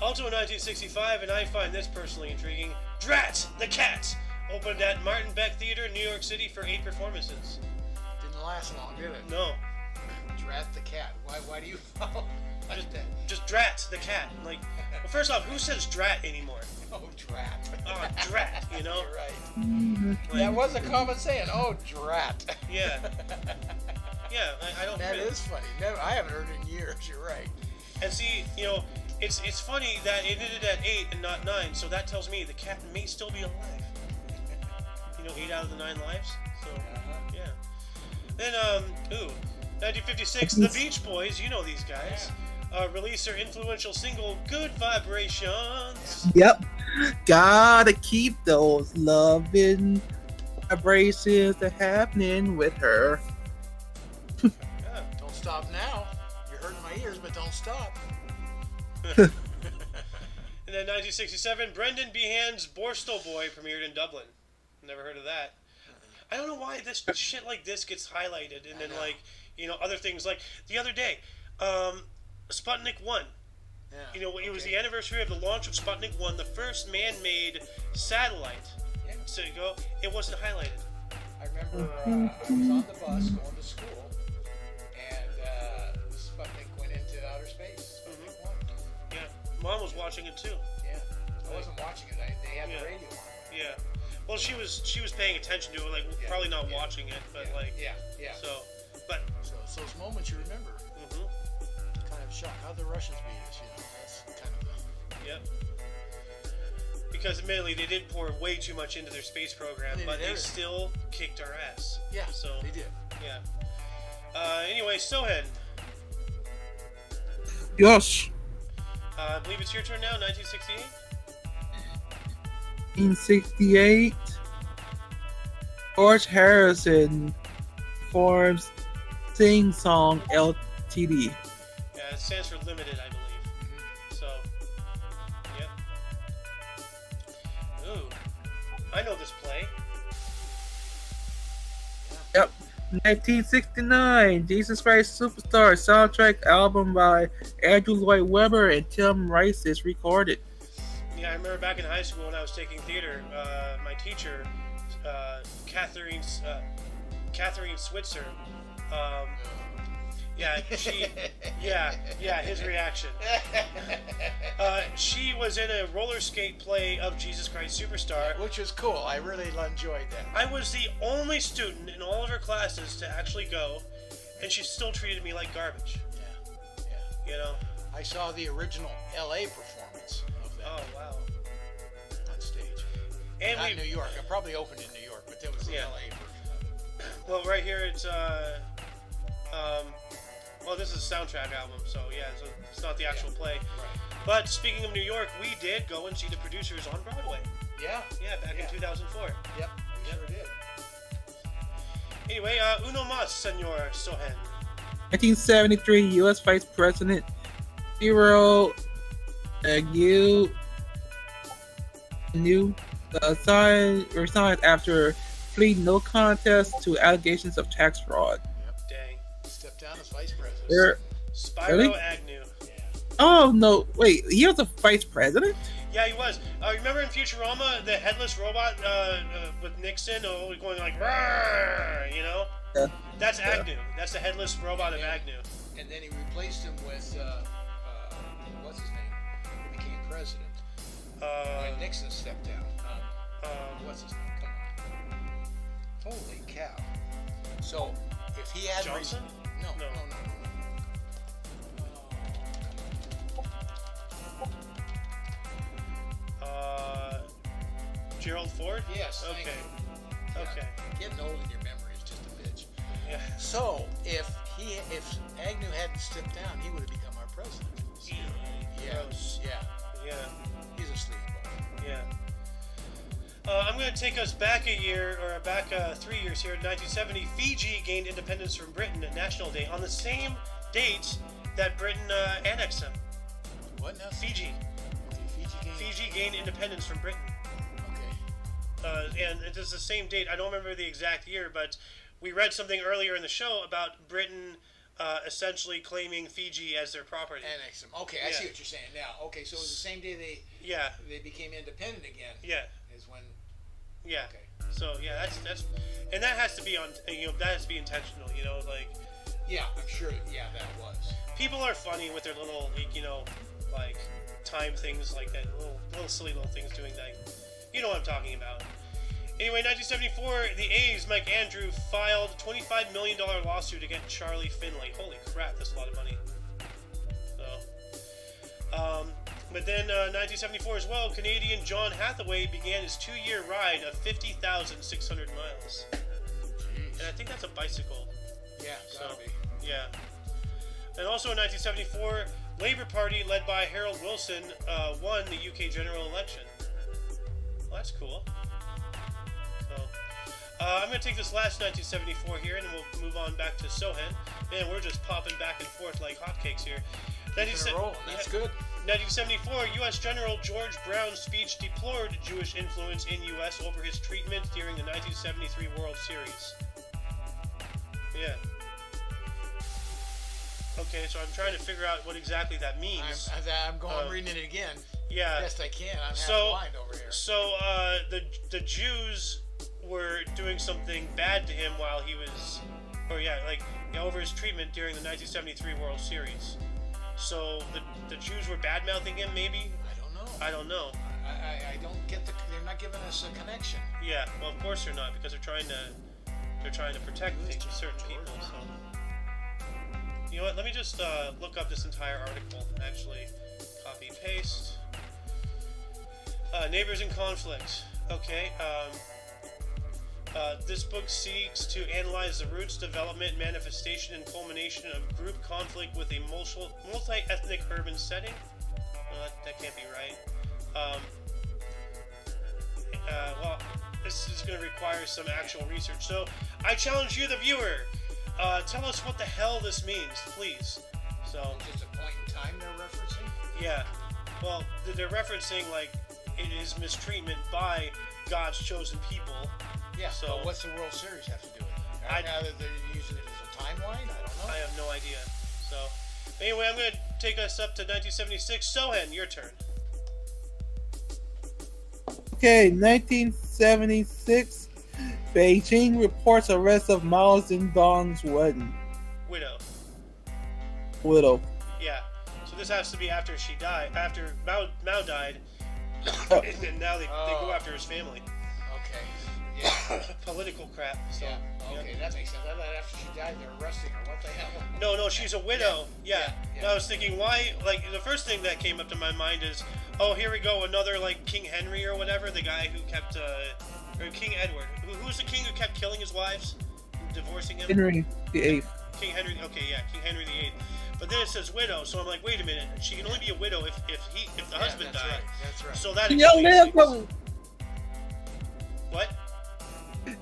Also in 1965, and I find this personally intriguing, Drat the Cat opened at Martin Beck Theater in New York City for 8 performances. Didn't last long, did it? No. Drat the cat. Why do you follow like that? Just Drat the Cat. Like, well, first off, who says Drat anymore? Oh, drat. Oh, Drat, you know? You're right. Like, That was a common saying. Oh, drat. Yeah. Yeah, I don't That really- is funny. No, I haven't heard it in years. You're right. And see, you know, it's funny that it ended at 8 and not 9, so that tells me the cat may still be alive. You know, 8 out of the 9 lives. So, yeah. Then, 1956, the Beach Boys, you know these guys, released their influential single, Good Vibrations. Yep. Gotta keep those loving vibrations that happening with her. Yeah. Don't stop now. You're hurting my ears, but don't stop. And then 1967, Brendan Behan's Borstal Boy premiered in Dublin. Never heard of that. I don't know why this shit like this gets highlighted, and then like, you know, other things like the other day, Sputnik 1. Yeah. You know, it was the anniversary of the launch of Sputnik 1, the first man-made satellite. Yeah. So you go, it wasn't highlighted. I remember I was on the bus going to school, and Sputnik went into outer space. Sputnik 1. Yeah, Mom was watching it too. Yeah. I wasn't watching it. They had the radio on. Yeah. Well, she was paying attention to it, like probably not watching it, but like. Yeah. So, but. So it's those moments you remember. Mhm. Kind of shock. How'd the Russians beat us? You know, that's kind of. Yep. Because admittedly, they did pour way too much into their space program, but they still kicked our ass. Yeah. So They did. yeah. Anyway, Sohen. Yosh. I believe it's your turn now. 1968. 1968. George Harrison forms Sing Song LTD. Yeah, it stands for limited, I believe. So, yep. Ooh, I know this play. Yep. 1969, Jesus Christ Superstar soundtrack album by Andrew Lloyd Webber and Tim Rice is recorded. Yeah, I remember back in high school when I was taking theater, my teacher, Catherine Switzer, his reaction. She was in a roller skate play of Jesus Christ Superstar. Which was cool. I really enjoyed that. I was the only student in all of her classes to actually go, and she still treated me like garbage. Yeah. You know? I saw the original LA performance of that Oh, wow. on stage. And Not New York. I probably opened in New York, but there was the Yeah. LA version of it. well, right here it's, well, this is a soundtrack album, so yeah, so it's not the actual play. Right. But speaking of New York, we did go and see the producers on Broadway. Yeah. Yeah, back in 2004. Yep. We sure did. Anyway, uno mas, Senor Sohen. 1973, U.S. Vice President Cyril Agnew resigned after pleading no contest to allegations of tax fraud. Dang. Stepped down as vice president. Spyro Really? Agnew. Oh no! Wait, he was a vice president? Yeah, he was. Remember in Futurama, the headless robot with Nixon going like, "Rrrr," you know? Yeah. That's Agnew. That's the headless robot of Agnew. And then he replaced him with, what's his name? Who became president. When Nixon stepped down. What's his name? Come on. Holy cow. So, if he had... Johnson? No. Gerald Ford? Yes, thank Okay. you. Okay. Getting old in your memory is just a bitch. Yeah. So if Agnew hadn't stepped down, he would have become our president. Gross. Yeah. He's a sleazeball. Yeah. I'm going to take us back a year, or back 3 years here. In 1970, Fiji gained independence from Britain at National Day on the same date that Britain annexed them. What now? Fiji. Okay, Fiji gained independence from Britain. Okay. And it is the same date. I don't remember the exact year, but we read something earlier in the show about Britain essentially claiming Fiji as their property. Annex them. Okay, I see what you're saying now. Okay, so it was the same day they became independent again. Yeah. Is when. Yeah. Okay. So yeah, that's and that has to be that has to be intentional. Like. Yeah, I'm sure. Yeah, that was. People are funny with their little like time things like that, little silly little things doing that. You know what I'm talking about. Anyway, 1974, the A's, Mike Andrew, filed a $25 million lawsuit against Charlie Finley. Holy crap, that's a lot of money. So, but then 1974 as well, Canadian John Hathaway began his 2-year ride of 50,600 miles. Jeez. And I think that's a bicycle. Yeah, gotta be. Yeah. And also in 1974, Labour Party, led by Harold Wilson, won the UK general election. Well, that's cool. So, I'm going to take this last 1974 here, and then we'll move on back to Sohan. Man, we're just popping back and forth like hotcakes here. That's good. 1974, U.S. General George Brown's speech deplored Jewish influence in U.S. over his treatment during the 1973 World Series. Yeah. Okay, so I'm trying to figure out what exactly that means. I'm reading it again. Yeah. Best I can. I'm half blind over here. So, the Jews were doing something bad to him while he was, over his treatment during the 1973 World Series. So the Jews were bad mouthing him, maybe. I don't know. I don't get they're not giving us a connection. Yeah. Well, of course they're not, because they're trying to protect certain people. So. You know what? Let me just look up this entire article. Actually, copy paste. Neighbors in conflict. Okay. This book seeks to analyze the roots, development, manifestation, and culmination of group conflict with a multi-ethnic urban setting. Well, that can't be right. Well, this is going to require some actual research. So, I challenge you, the viewer. Tell us what the hell this means, please. So, just a point in time they're referencing? Yeah. Well, they're referencing, like, it is mistreatment by God's chosen people. Yeah, so but what's the World Series have to do with it? Now that they're using it as a timeline? I don't know. I have no idea. So, anyway, I'm going to take us up to 1976. Sohan, your turn. Okay, 1976. Beijing reports arrest of Mao Zedong's widow. Yeah. So this has to be after she died. After Mao died, and now they go after his family. Okay. Yeah. Political crap. So, yeah. Okay, that makes sense. I thought after she died, they're arresting her. What the hell? No, she's a widow. Yeah. And I was thinking, why? Like, the first thing that came up to my mind is, oh, here we go, another like King Henry or whatever, the guy who kept. Or King Edward. Who's the king who kept killing his wives? Divorcing him? Henry VIII. King Henry, okay, yeah, King Henry VIII. But then it says widow, so I'm like, wait a minute, she can only be a widow if the husband died. Right, that's right. So that She outlived them. What?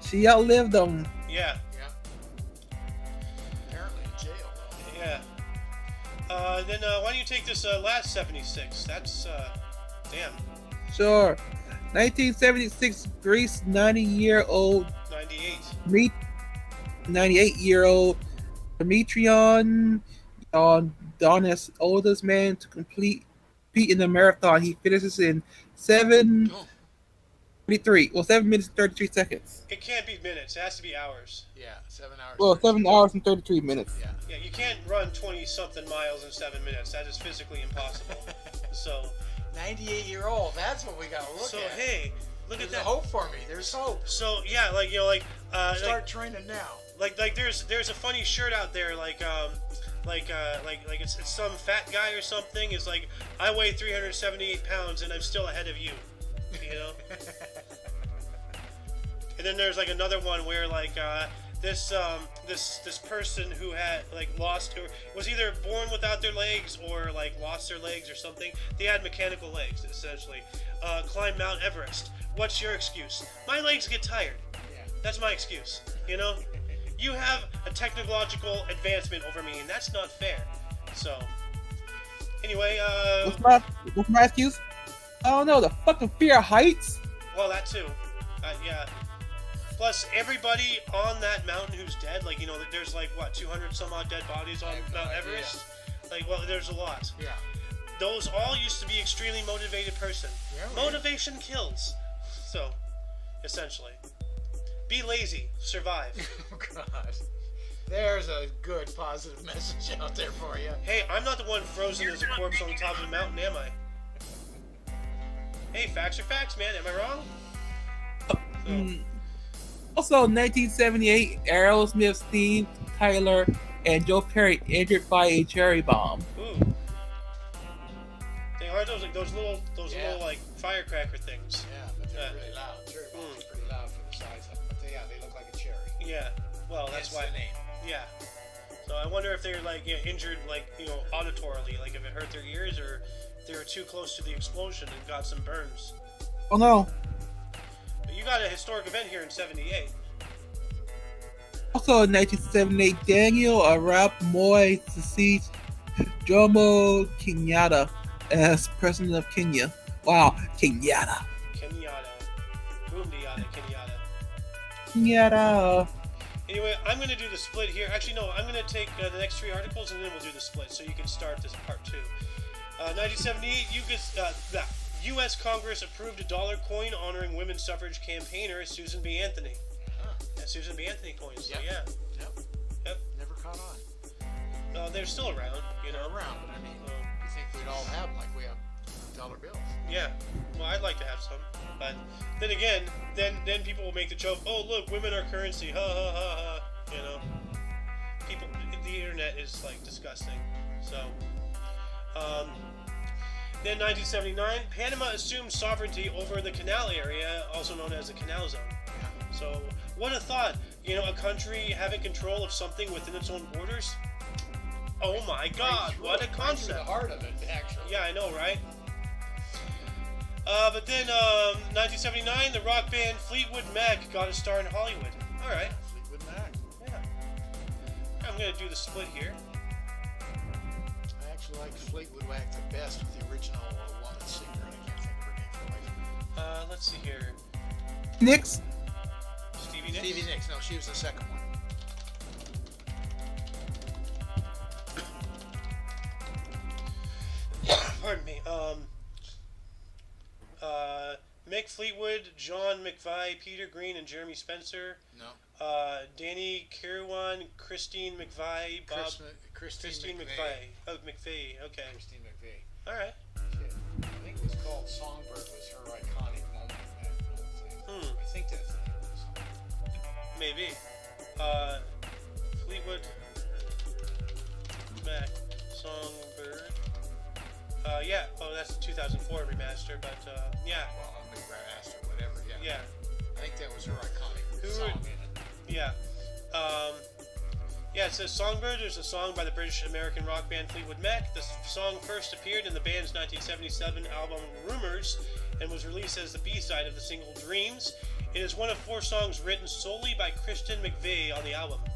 She outlived them. Yeah. Apparently in jail. Yeah. Then why don't you take this last 76? That's, damn. Sure. 1976, Greece, 90-year-old 98-year-old Demetrion Donis, oldest man to compete in the marathon. He finishes in 7 minutes and 33 seconds. It can't be minutes. It has to be hours. Yeah, 7 hours. Well, 7 hours and 33 minutes. Yeah, you can't run 20-something miles in 7 minutes. That is physically impossible. So... 98-year-old. That's what we gotta look at. So hey, look at that. There's hope for me. There's hope. So yeah, start training now. Like there's a funny shirt out there like it's some fat guy or something. It's like, I weigh 378 pounds and I'm still ahead of you. You know. And then there's like another one where like this person who had like lost or was either born without their legs or like lost their legs or something. They had mechanical legs essentially. Climbed Mount Everest. What's your excuse? My legs get tired. Yeah. That's my excuse. You know, you have a technological advancement over me, and that's not fair. So, anyway, what's my excuse? I don't know, the fucking fear of heights. well, that too. Yeah. Plus, everybody on that mountain who's dead, like, you know, there's like, what, 200 some odd dead bodies on Mount Everest? Like, well, there's a lot. Yeah. Those all used to be extremely motivated person. Yeah, Motivation kills. So, essentially. Be lazy. Survive. Oh, God. There's a good positive message out there for you. Hey, I'm not the one frozen as a corpse on the top of the mountain, am I? Hey, facts are facts, man. Am I wrong? So, Also, 1978, Aerosmith, Steve Tyler, and Joe Perry injured by a cherry bomb. ooh. They are those little like firecracker things. Yeah, but they're really loud. Cherry bombs are pretty loud for the size of them. But they look like a cherry. Yeah. Well, that's why. The name. Yeah. So I wonder if they're like injured, like auditorily, like if it hurt their ears, or if they were too close to the explosion and got some burns. Oh no. But you got a historic event here in '78. Also, in 1978, Daniel Arap Moi succeeds Jomo Kenyatta as president of Kenya. Wow, Kenyatta. Kenyatta. Kenyatta. Kenyatta. Anyway, I'm going to do the split here. Actually, no, I'm going to take the next 3 articles and then we'll do the split so you can start this part 2. 1978, the U.S. Congress approved a $1 coin honoring women's suffrage campaigner Susan B. Anthony. Yeah, Susan B. Anthony coins. So, yeah. Yep. Never caught on. They're still around, you know. They're around, but I mean, you think we'd all have them like we have dollar bills? Yeah. Well, I'd like to have some, but then again, then people will make the joke. Oh, look, women are currency. Ha ha ha ha. You know, people. The internet is like disgusting. So, then 1979, Panama assumed sovereignty over the canal area, also known as the Canal Zone. So, what a thought! You know, a country having control of something within its own borders. Oh my God! What a concept! Right through the heart of it, actually. Yeah, I know, right? But then, 1979, the rock band Fleetwood Mac got a star in Hollywood. All right. Fleetwood Mac. Yeah. I'm gonna do the split here. I actually like Fleetwood Mac the best with the original woman singer, and I can't think of her name for the life of me. Let's see here. Nicks. Stevie Nicks? Stevie Nicks. No, she was the second one. Pardon me. Mick Fleetwood, John McVie, Peter Green, and Jeremy Spencer. No. Danny Kirwan, Christine McVie, Bob. Christine McVie. Oh, McVie. Okay. Christine McVie. All right. Shit. I think it was called Songbird. Was her iconic moment in that whole thing. I think that's the name of the song. Maybe. Fleetwood Mac, Songbird. Yeah. Oh, that's the 2004 remaster, but yeah. Well, I'm the remaster, whatever. Yeah. Yeah. I think that was her iconic song in it. Yeah. Yeah, it says Songbird is a song by the British-American rock band Fleetwood Mac. The song first appeared in the band's 1977 album Rumours and was released as the B-side of the single Dreams. It is one of 4 songs written solely by Kristen McVie on the album. Oh,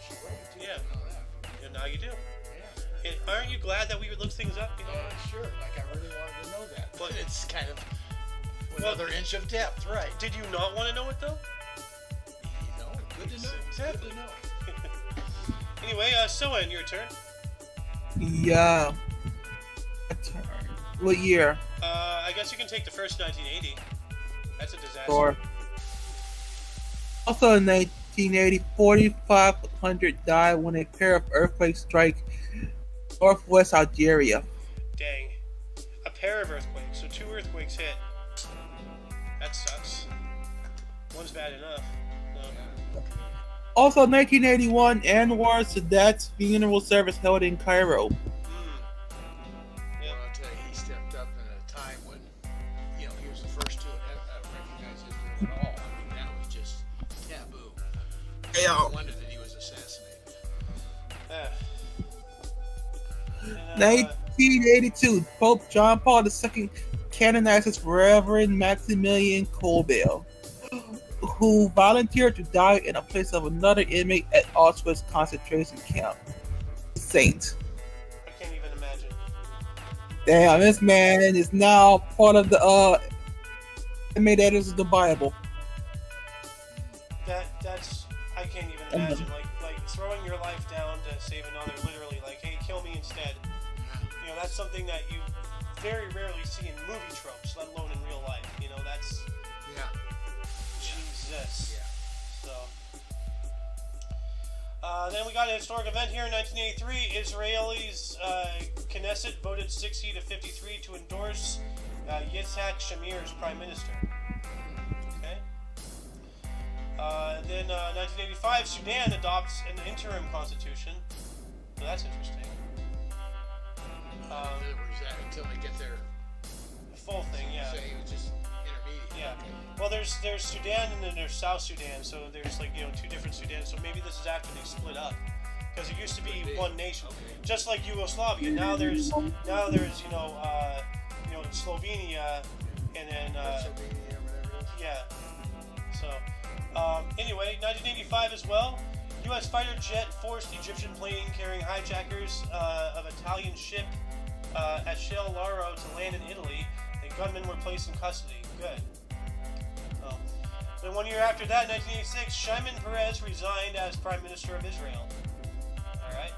she wrote it too. Yeah. I didn't know that. And now you do. Yeah. And aren't you glad that we would look things up? You know? Sure. Like I really wanted to know that. But it's kind of another inch of depth, right? Did you not want to know it though? You know, good to know. Exactly. Good to know. Anyway, Soen, your turn. Yeah. What year? I guess you can take the first 1980. That's a disaster. Or also in 1980, 4,500 died when a pair of earthquakes strike northwest Algeria. Dang. A pair of earthquakes. So 2 earthquakes hit. That sucks. One's bad enough. Also, 1981, Anwar Sadat's funeral service held in Cairo. Yep. Well, I'll tell you, he stepped up in a time when, you know, he was the first to recognize Israel at all. I mean, that was just taboo. No wonder that he was assassinated. Yeah. And, 1982, Pope John Paul II canonizes Reverend Maximilian Kolbe, who volunteered to die in the place of another inmate at Auschwitz concentration camp. Saint. I can't even imagine. Damn, this man is now part of the inmate editors of the Bible. That's I can't even imagine. Like throwing your life down to save another. Literally, like, hey, kill me instead. You know, that's something that you very rarely see in movie tropes, let alone in real life. You know, that's Jesus. Yeah. So. Then we got a historic event here in 1983. Israelis Knesset voted 60 to 53 to endorse Yitzhak Shamir as prime minister. Okay. Then 1985, Sudan adopts an interim constitution. So that's interesting. Until they get their full thing, yeah. Say it was just intermediate. Yeah. Well, there's Sudan and then there's South Sudan, so there's like, you know, two different Sudans. So maybe this is after they split up, because it used to be one nation, just like Yugoslavia. Now there's you know Slovenia, and then yeah. So anyway, 1985 as well. U.S. fighter jet forced Egyptian plane carrying hijackers of Italian ship at Shell Laro to land in Italy. The gunmen were placed in custody. Good. Then 1 year after that, 1986, Shimon Peres resigned as Prime Minister of Israel. Alright.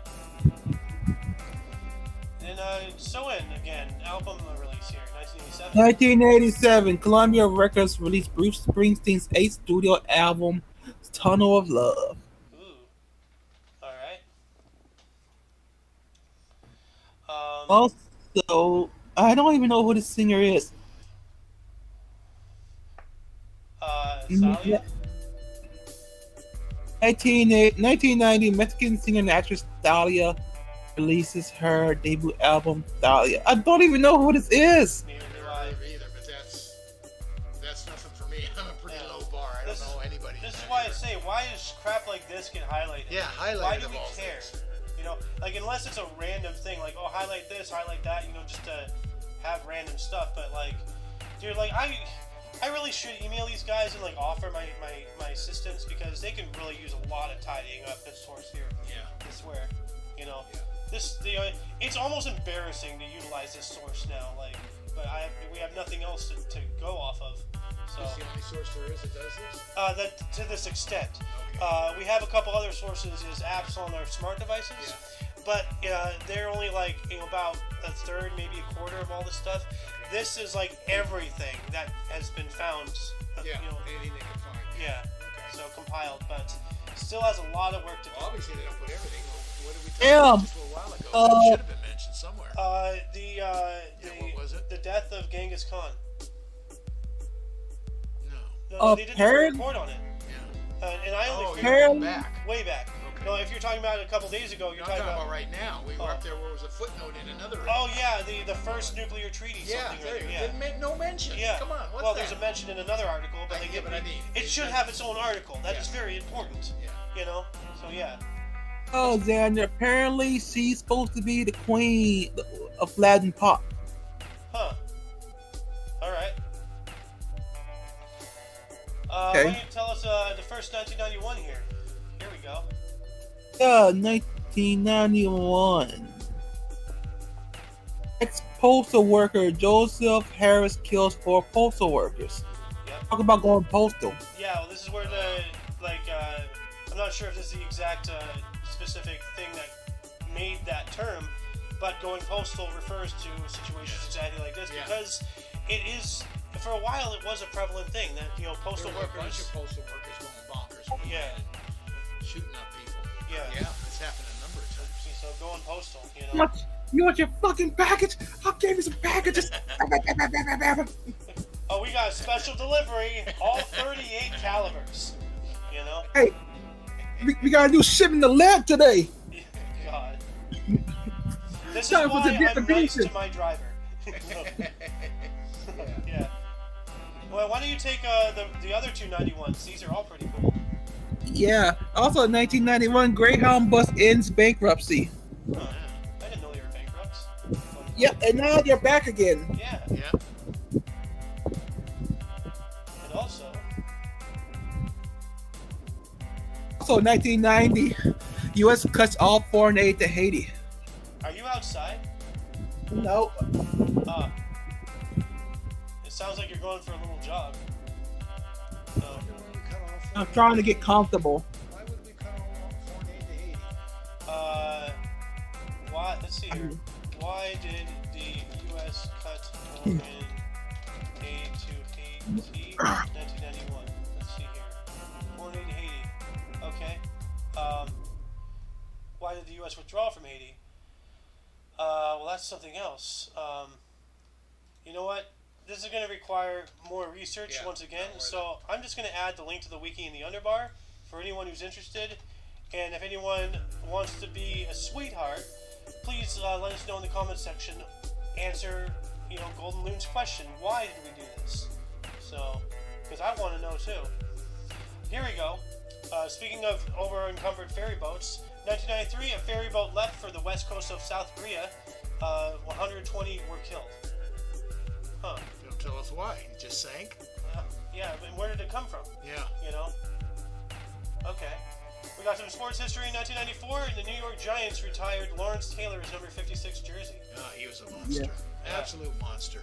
Then So-In again, album release here, 1987. 1987, Columbia Records released Bruce Springsteen's 8th studio album, Tunnel of Love. Also, I don't even know who the singer is. Thalia? 1990, Mexican singer and actress Thalia releases her debut album, Thalia. I don't even know who this is. Neither do I either, but that's nothing for me. I'm a pretty low bar. I don't know anybody. This is why I say, why does crap like this get highlighted? Yeah, highlighted. Why do we care? You know, like, unless it's a random thing, like, oh, highlight this, highlight that, you know, just to have random stuff. But like, dude, like, I really should email these guys and like offer my assistance, because they can really use a lot of tidying up this source here. Yeah. I swear. You know, it's almost embarrassing to utilize this source now. Like, but we have nothing else to go off of. So. Is the only source there is that does this? That to this extent. Okay. We have a couple other sources as apps on our smart devices, but they're only like, you know, about a third, maybe a quarter of all this stuff. Okay. This is like everything that has been found. You know, anything they can find. Yeah. Okay. So compiled, but still has a lot of work to do. Well, obviously they don't put everything. What did we talk about just a little while ago? That should have been mentioned somewhere. What was it? The death of Genghis Khan. No, they didn't do a report on it. Yeah. And I only figured way back. Okay. No, if you're talking about it a couple days ago, you're talking about right now. We were up there where there was a footnote in another. Oh yeah, the first nuclear treaty. Yeah, didn't make no mention. Yeah. Come on, what's well, that? there's a mention in another article, but it should have its own article. That is very important. Yeah. You know. So yeah. Oh, Xander, apparently she's supposed to be the queen of Latin pop. Huh. All right. Okay. Why don't you tell us the first 1991 here? Here we go. 1991. Ex-postal worker Joseph Harris kills 4 postal workers. Yep. Talk about going postal. Yeah, well, this is where I'm not sure if this is the exact specific thing that made that term, but going postal refers to situations exactly like this, because it is, for a while, it was a prevalent thing that, you know, postal workers. A bunch of postal workers going bonkers. Shooting up people. Yeah. Yeah, it's happened a number of times. So going postal, you know. You want your fucking package? I'll give you some packages. Oh, we got a special delivery, all 38 calibers. You know. Hey, we got a new shipment to lab today. God. This is why I'm nice to my driver. Yeah. Well, why don't you take the other 291s? These are all pretty cool. Yeah. Also, in 1991, Greyhound Bus ends bankruptcy. Huh. Yeah. I didn't know they were bankrupt. Fun Yep, fact. and now they're back again. Yeah. Yeah. And also, Also, 1990, U.S. cuts all foreign aid to Haiti. are you outside? No, Uh, it sounds like you're going for a little jog. So, Why would we cut off I'm foreign trying aid to get comfortable. Why would we cut off foreign aid to Haiti? why? Let's see here. Why did the U.S. cut foreign aid to Haiti? 1991. Let's see here. Foreign aid to Haiti. Okay. Why did the U.S. withdraw from Haiti? Well, that's something else. You know what? This is going to require more research Yeah, once again. not worth So I'm just going to add the link to the wiki in the underbar for anyone who's interested. And if anyone wants to be a sweetheart, please let us know in the comments section. Answer, Golden Loon's question. Why did we do this? So, because I want to know too. Here we go. Speaking of over-encumbered ferry boats, 1993, a ferry boat left for the west coast of South Korea. 120 were killed. Huh. Don't tell us why. It just sank. Yeah, but where did it come from? Yeah. Okay. We got some sports history in 1994. The New York Giants retired Lawrence Taylor's number 56 jersey. He was a monster. Yeah. Absolute monster.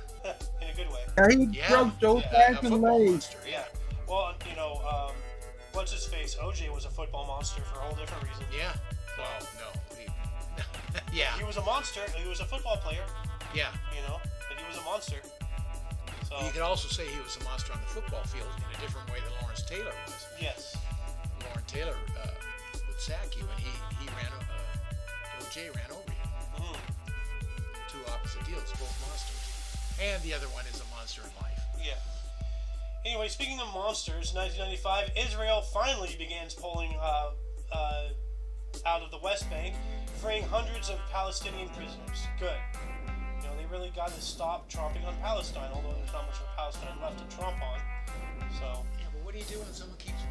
In a good way. And he broke Joe A Jackson's football legs. monster. Yeah. Well, what's his face? OJ was a football monster for a whole different reason. Yeah. Well, no. Yeah. He was a monster. He was a football player, Yeah. but he was a monster. So, You could also say he was a monster on the football field in a different way than Lawrence Taylor was. yes. Lawrence Taylor would sack you, and he ran. OJ ran over you. Mhm. Two opposite deals, both monsters. And the other one is a monster in life. Yeah. Anyway, speaking of monsters, 1995, Israel finally begins pulling out of the West Bank, freeing hundreds of Palestinian prisoners. Good. They really got to stop tromping on Palestine, although there's not much of Palestine left to tromp on. So, Yeah, but what do you do when someone keeps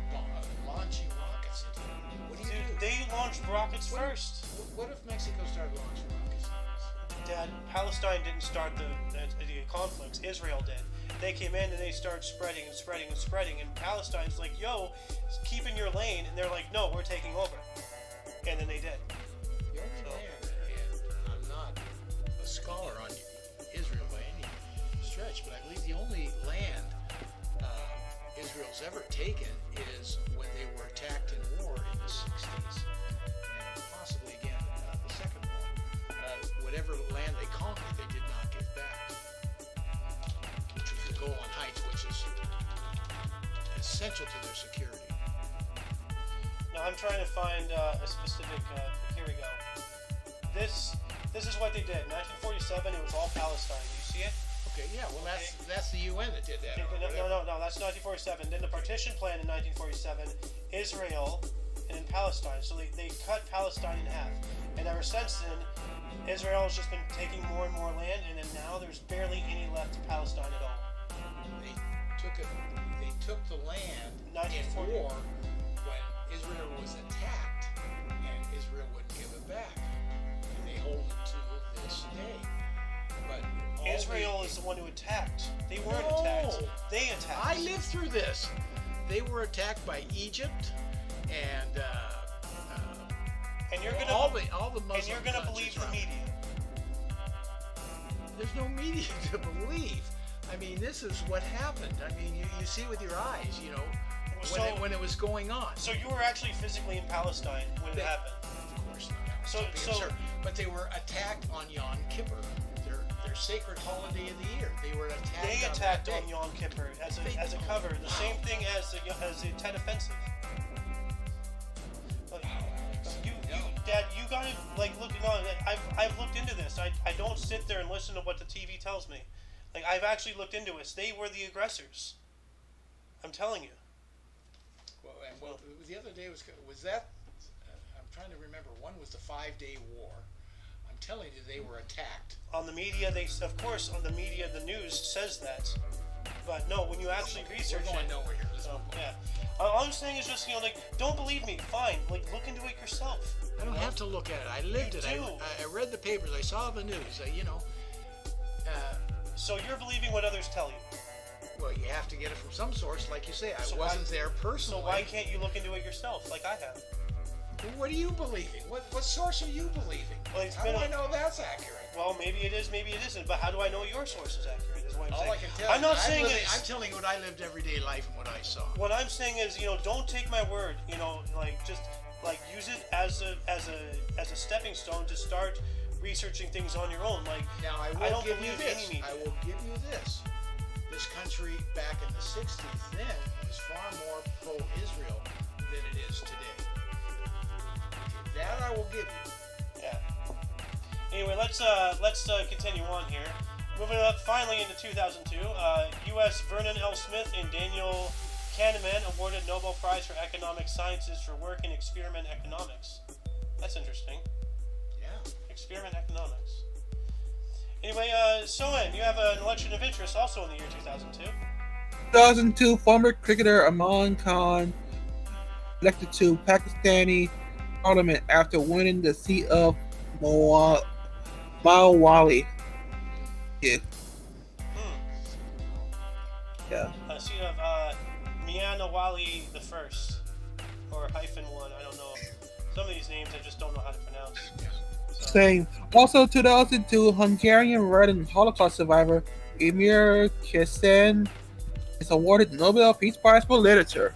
launching rockets into you? What do you dude, do? they launched rockets What- first. What if Mexico started launching rockets? Dad, Palestine didn't start the conflicts. Israel did. They came in and they started spreading and spreading and spreading. And Palestine's like, yo, keep in your lane. And they're like, no, we're taking over. And then they did. The only land, and I'm not a scholar on Israel by any stretch, but I believe the only land Israel's ever taken is when they were attacked in war in the 60s, and possibly again the Second War. Whatever land they conquered, they did not give back, which was the Golan Heights, which is essential to their security. Now I'm trying to find a specific. Here we go. This is what they did. 1947. It was all Palestine. You see it? Okay, yeah, well that's the UN that did that. or whatever. No. That's 1947. Then the partition plan in 1947. Israel and then Palestine. So they cut Palestine in half. And ever since then, Israel has just been taking more and more land. And then now there's barely any left to Palestine at all. They took the land in 1940. war when Israel was attacked, and Israel wouldn't give it back, and they hold it to this day. But Israel is the one who attacked. They weren't No. attacked. They attacked. I lived through this. They were attacked by Egypt, and and you're gonna all the Muslim and you're gonna countries believe the around. media. There's no media to believe. I mean, this is what happened. I mean, you see it with your eyes, when it was going on. So you were actually physically in Palestine when it happened. Of course not. So- Being so- absurd. But they were attacked on Yom Kippur, their sacred holiday of the year. They were attacked. They on attacked that on day. Yom Kippur as a cover, the same thing as the Tet Offensive. Dad, you gotta looking on. I've looked into this. I don't sit there and listen to what the TV tells me. I've actually looked into it. They were the aggressors. I'm telling you. Well, the other day was that. I'm trying to remember. One was the 5-day war. I'm telling you, they were attacked. On the media, the news says that. But no, when you actually research We're going it, nowhere here. Let's so, move on. yeah. All I'm saying is just, like, don't believe me. Fine. Like, look into it yourself. I don't have to look at it. I lived it. do. I read the papers. I saw the news. So you're believing what others tell you. Well, you have to get it from some source, like you say. I So wasn't why- there So personally. why can't you look into it yourself, like I have? What are you believing? What source are you believing? Well, it's How been do a- I know that's accurate? Well, maybe it is, maybe it isn't. But how do I know your source is accurate? Is what I'm All saying. I can tell I'm you, not saying I'm telling you what I lived everyday life and what I saw. What I'm saying is, don't take my word. Like just like use it as a stepping stone to start researching things on your own. Like Now, I I will don't give you believe this. any media. I will give you this. This country back in the 60s then was far more pro-Israel than it is today. Okay, that I will give you. Yeah. Anyway, let's continue on here. Moving up finally into 2002, U.S. Vernon L. Smith and Daniel Kahneman awarded Nobel Prize for Economic Sciences for work in experiment economics. That's interesting. Yeah. Experiment economics. Anyway, Sohan, you have an election of interest also in the year 2002. 2002, former cricketer Imran Khan elected to Pakistani parliament after winning the seat of Mawali. Yeah. Yeah. Seat of Mianawali the First, or hyphen one. I don't know. Some of these names I just don't know how to pronounce. So, Same. Also, 2002, Hungarian Red and Holocaust survivor Emir Kesen is awarded the Nobel Peace Prize for Literature.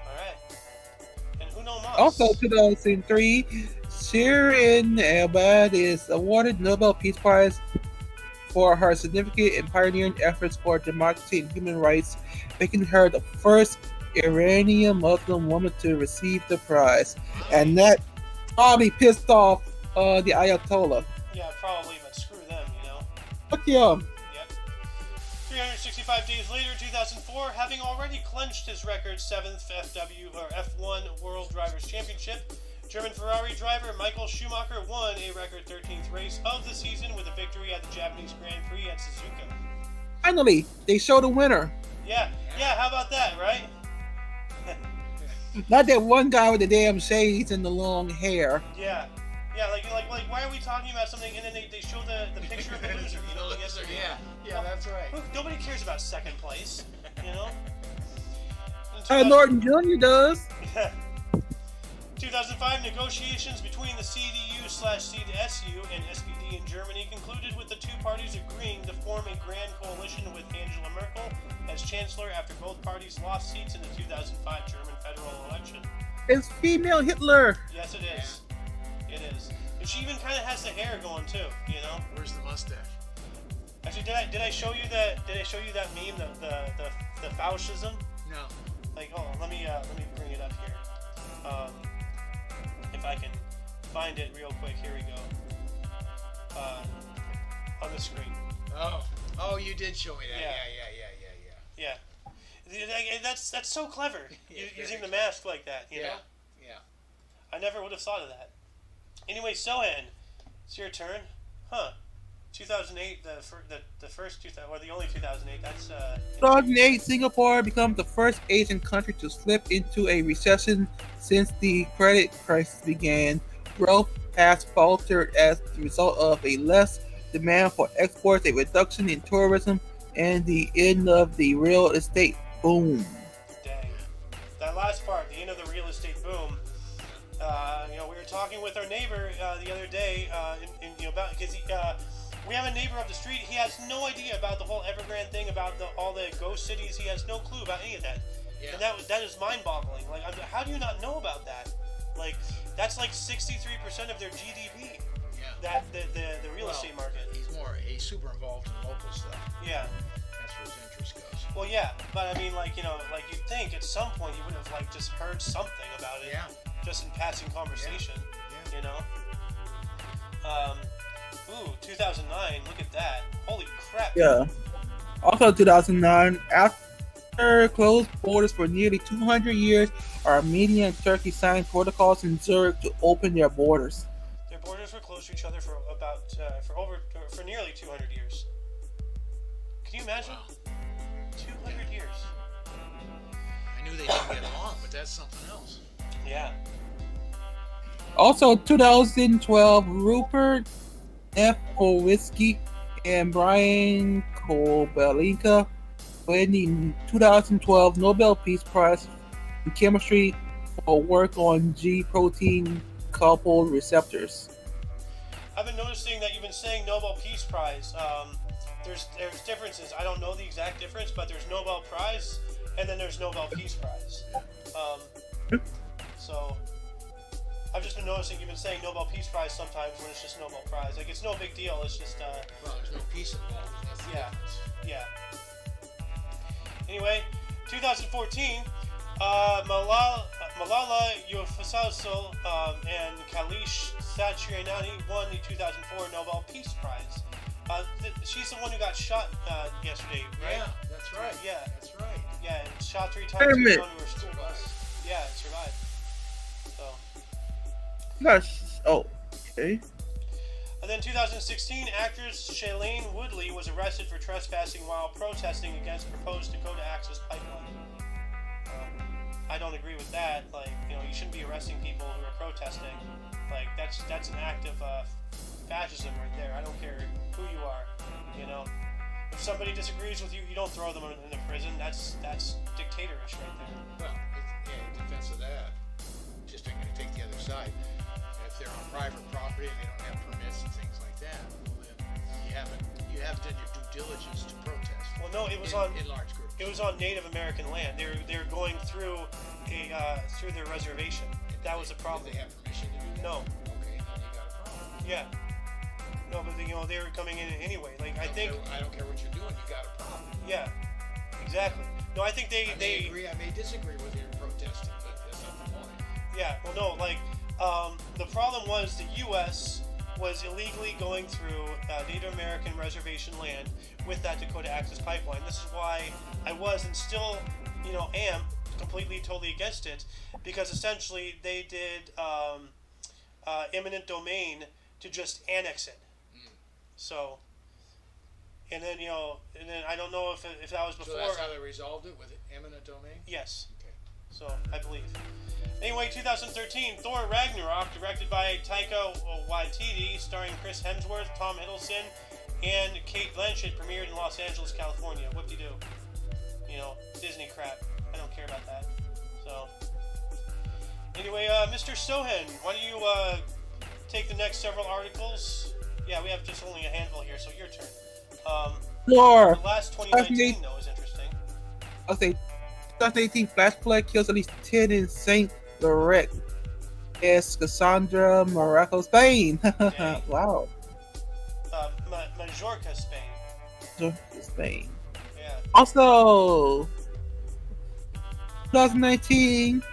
Alright. And Uno Mas. Also, 2003, Shirin Ebad is awarded Nobel Peace Prize for her significant and pioneering efforts for democracy and human rights, making her the first Iranian Muslim woman to receive the prize. And that probably pissed off the Ayatollah. Yeah, probably, but screw them, Fuck yeah. Yep. 365 days later, 2004, having already clinched his record 7th F1 World Drivers' Championship, German Ferrari driver Michael Schumacher won a record 13th race of the season with a victory at the Japanese Grand Prix at Suzuka. Finally, they showed a winner. Yeah, how about that, right? Not that one guy with the damn shades and the long hair. Yeah, like why are we talking about something and then they show the picture of the loser, Yeah, that's right. Nobody cares about second place, Norton Jr. does. 2005 negotiations between the CDU/CSU and SPD in Germany concluded with the two parties agreeing to form a grand coalition with Angela Merkel as chancellor after both parties lost seats in the 2005 German federal election. It's female Hitler. Yes, it is. It is. And she even kind of has the hair going too, Where's the mustache? Actually, did I show you that? Did I show you that meme, the fascism? No. Like, let me bring it up here. If I can find it real quick, here we go. On the screen. Oh, you did show me that. Yeah. That's so clever. Using the mask like that, you know? Yeah. I never would have thought of that. Anyway, Sohan, it's your turn. 2008, the first 2000, or the only 2008. That's 2008, Singapore becomes the first Asian country to slip into a recession since the credit crisis began. Growth has faltered as the result of a less demand for exports, a reduction in tourism, and the end of the real estate boom. Dang. That last part, the end of the real estate boom. We were talking with our neighbor the other day, because we have a neighbor up the street. He has no idea about the whole Evergrande thing, about all the ghost cities. He has no clue about any of that. Yeah. And that is mind-boggling. Like, how do you not know about that? Like, that's like 63% of their GDP. Yeah. That the real estate market. He's super involved in local stuff. Yeah. That's where his interest goes. Well, yeah, but I mean, you'd think at some point he would have just heard something about it. Yeah. Just in passing conversation. Yeah. 2009. Look at that. Holy crap. Yeah. Also, 2009, after closed borders for nearly 200 years, Armenia and Turkey signed protocols in Zurich to open their borders. Their borders were closed to each other for nearly 200 years. Can you imagine? Wow. 200 years. I knew they didn't get along, but that's something else. Yeah. Also, 2012, Rupert F. Kowalski and Brian Kobelinka win the 2012 Nobel Peace Prize in Chemistry for work on G protein coupled receptors. I've been noticing that you've been saying Nobel Peace Prize. There's differences. I don't know the exact difference, but there's Nobel Prize and then there's Nobel Peace Prize. So I've just been noticing you've been saying Nobel Peace Prize sometimes when it's just Nobel Prize. Like, it's no big deal. It's just Well, there's no peace involved. That's the difference. yeah. Anyway, 2014, Malala Yousafzai and Kailash Satyarthi won the 2004 Nobel Peace Prize. She's the one who got shot yesterday, right? Yeah, that's right. Yeah. That's right. Yeah, and shot 3 Wait a times in minute. front of her school bus. Yeah, it survived. So. Gosh, oh, okay. And then 2016, actress Shailene Woodley was arrested for trespassing while protesting against proposed Dakota Access Pipeline. I don't agree with that. Like, you shouldn't be arresting people who are protesting. Like, that's an act of fascism right there. I don't care who you are. If somebody disagrees with you, you don't throw them in a prison. That's dictatorish right there. Well, in defense of that, just I'm going to take the other side. If they're on private property and they don't have permits and things like that, well, then you haven't done your due diligence to protest. Well, no, it was in large groups. It was on Native American land. They're going through through their reservation. That was a problem. Did they have permission to do that? No. Okay, then you got a problem. Yeah. No, but they were coming in anyway. Like, I think. I don't care what you're doing. You got a problem. Yeah. Exactly. No, I think I may agree. I may disagree with your protesting, but that's not the point. Yeah. Well, no. Like, the problem was the U.S. was illegally going through Native American reservation land with that Dakota Access Pipeline. This is why I was and still, am completely, totally against it, because essentially they did eminent domain to just annex it. So, and then I don't know if that was before. So that's how they resolved it, with eminent domain? Yes. Okay. So, I believe. Anyway, 2013, Thor Ragnarok, directed by Taika Waititi, starring Chris Hemsworth, Tom Hiddleston, and Kate Blanchett, premiered in Los Angeles, California. Whoop-de-doo. Disney crap. I don't care about that. So, anyway, Mr. Sohan, why don't you take the next several articles? Yeah, we have just only a handful here, so your turn. Floor. The last 2019, though, is interesting. I'll say 2018 flash flood kills at least 10 in St. Laurent. It's Cassandra, Morocco, Spain. Wow. Majorca, Spain. Spain. Yeah. Also, 2019,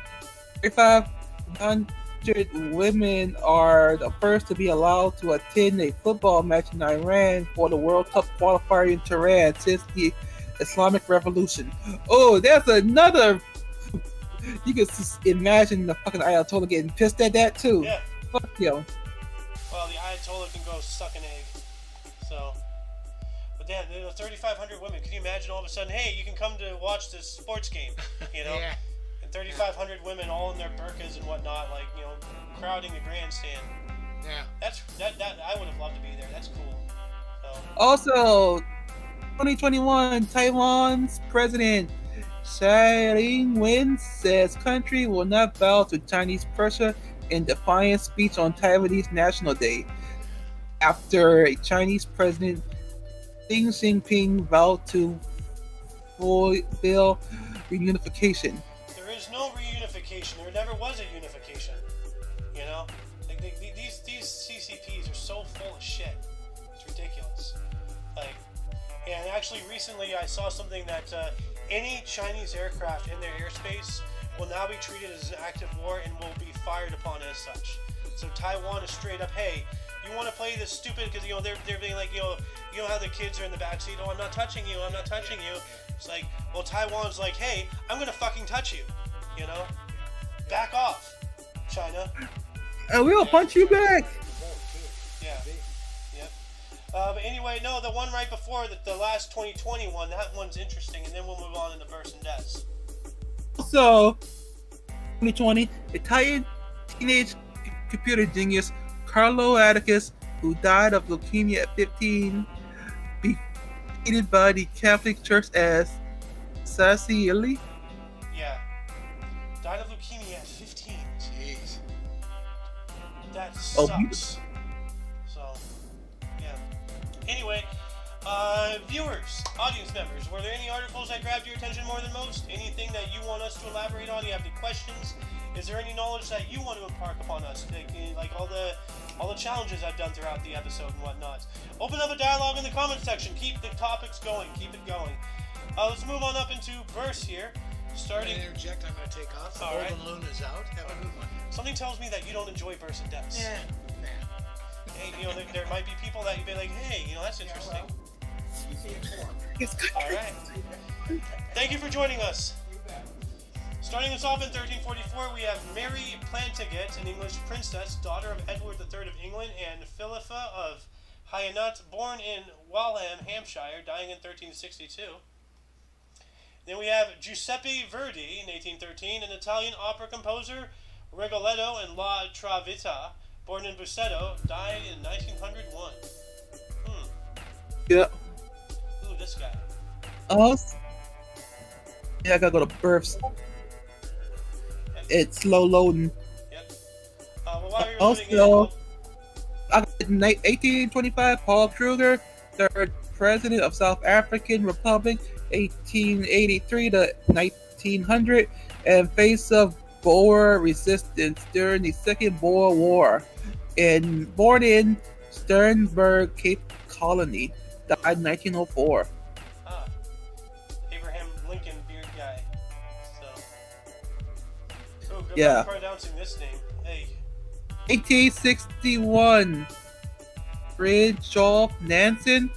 3,500 women are the first to be allowed to attend a football match in Iran for the World Cup qualifier in Tehran since the Islamic Revolution. Oh, there's another. You can imagine the fucking Ayatollah getting pissed at that too. Yeah. Fuck you. Well, the Ayatollah can go suck an egg. So, but damn, 3,500 women. Can you imagine all of a sudden, hey, you can come to watch this sports game, Yeah. And 3,500 women all in their burqas and whatnot, like, crowding the grandstand. Yeah. That I would have loved to be there. That's cool. So, Also, 2021, Taiwan's president Tsai Ing-wen says country will not bow to Chinese pressure in defiant speech on Taiwanese National Day after a Chinese president Xi Jinping vowed to fulfill reunification. there is no reunification. There never was a unification. Like these CCPs are so full of shit. It's ridiculous. Like, and actually recently I saw something that any Chinese aircraft in their airspace will now be treated as an active war and will be fired upon as such. So Taiwan is straight up, hey, you want to play this stupid, because they're being like, you know how the kids are in the backseat, oh, I'm not touching you, It's like, well, Taiwan's like, hey, I'm gonna fucking touch you, back off, China. And we'll punch you back. Yeah. Yep. But anyway, no, the one right before the last 2020 one, that one's interesting, and then we'll move on into births and deaths. Also, 2020, Italian teenage computer genius Carlo Atticus, who died of leukemia at 15, defeated by the Catholic Church as Sassieli. Yeah. Died of leukemia at 15. Jeez. That Oh, sucks. So, yeah. Anyway, viewers, audience members, were there any articles that grabbed your attention more than most? Anything that you want us to elaborate on? Do you have any questions? Is there any knowledge that you want to impart upon us? Like all the challenges I've done throughout the episode and whatnot. Open up a dialogue in the comment section. Keep the topics going. Keep it going. Let's move on up into verse here. Starting. I'm going to interject. I'm going to take off. The golden loon is out. Have a good one. Something tells me that you don't enjoy verse and deaths. Nah. Hey, there might be people that you'd be like, hey, that's interesting. You see it form. All right. Thank you for joining us. Starting us off in 1344, we have Mary Plantaget, an English princess, daughter of Edward III of England, and Philippa of Hainaut, born in Waltham, Hampshire, dying in 1362. Then we have Giuseppe Verdi, in 1813, an Italian opera composer, Rigoletto and La Traviata, born in Busseto, died in 1901. Yeah. Ooh, this guy. Oh. Yeah, I gotta go to births. It's slow loading. Yep. Well, while you're Also, loading I got 1825, Paul Kruger, third president of South African Republic, 1883 to 1900, and face of Boer resistance during the Second Boer War. And born in Sternberg, Cape Colony, died in 1904. Abraham Lincoln beard guy. So. Good Yeah. luck pronouncing this name. Hey. 1861, Fridtjof Nansen,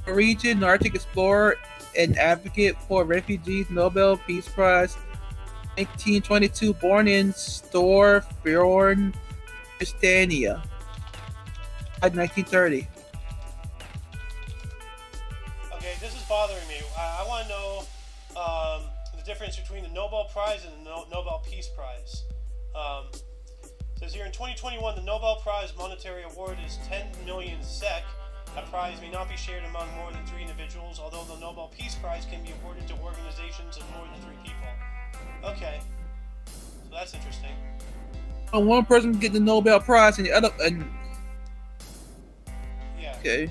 Norwegian Arctic explorer and advocate for refugees, Nobel Peace Prize. 1922, born in Storfjord, Estonia. Died 1930. Okay, this is bothering me. I want to know the difference between the Nobel Prize and the Nobel Peace Prize. Says here in 2021, the Nobel Prize monetary award is 10 million SEK. A prize may not be shared among more than 3 individuals, although the Nobel Peace Prize can be awarded to organizations of more than 3 people. Okay, so that's interesting. One person get the Nobel Prize and the other, Yeah. okay.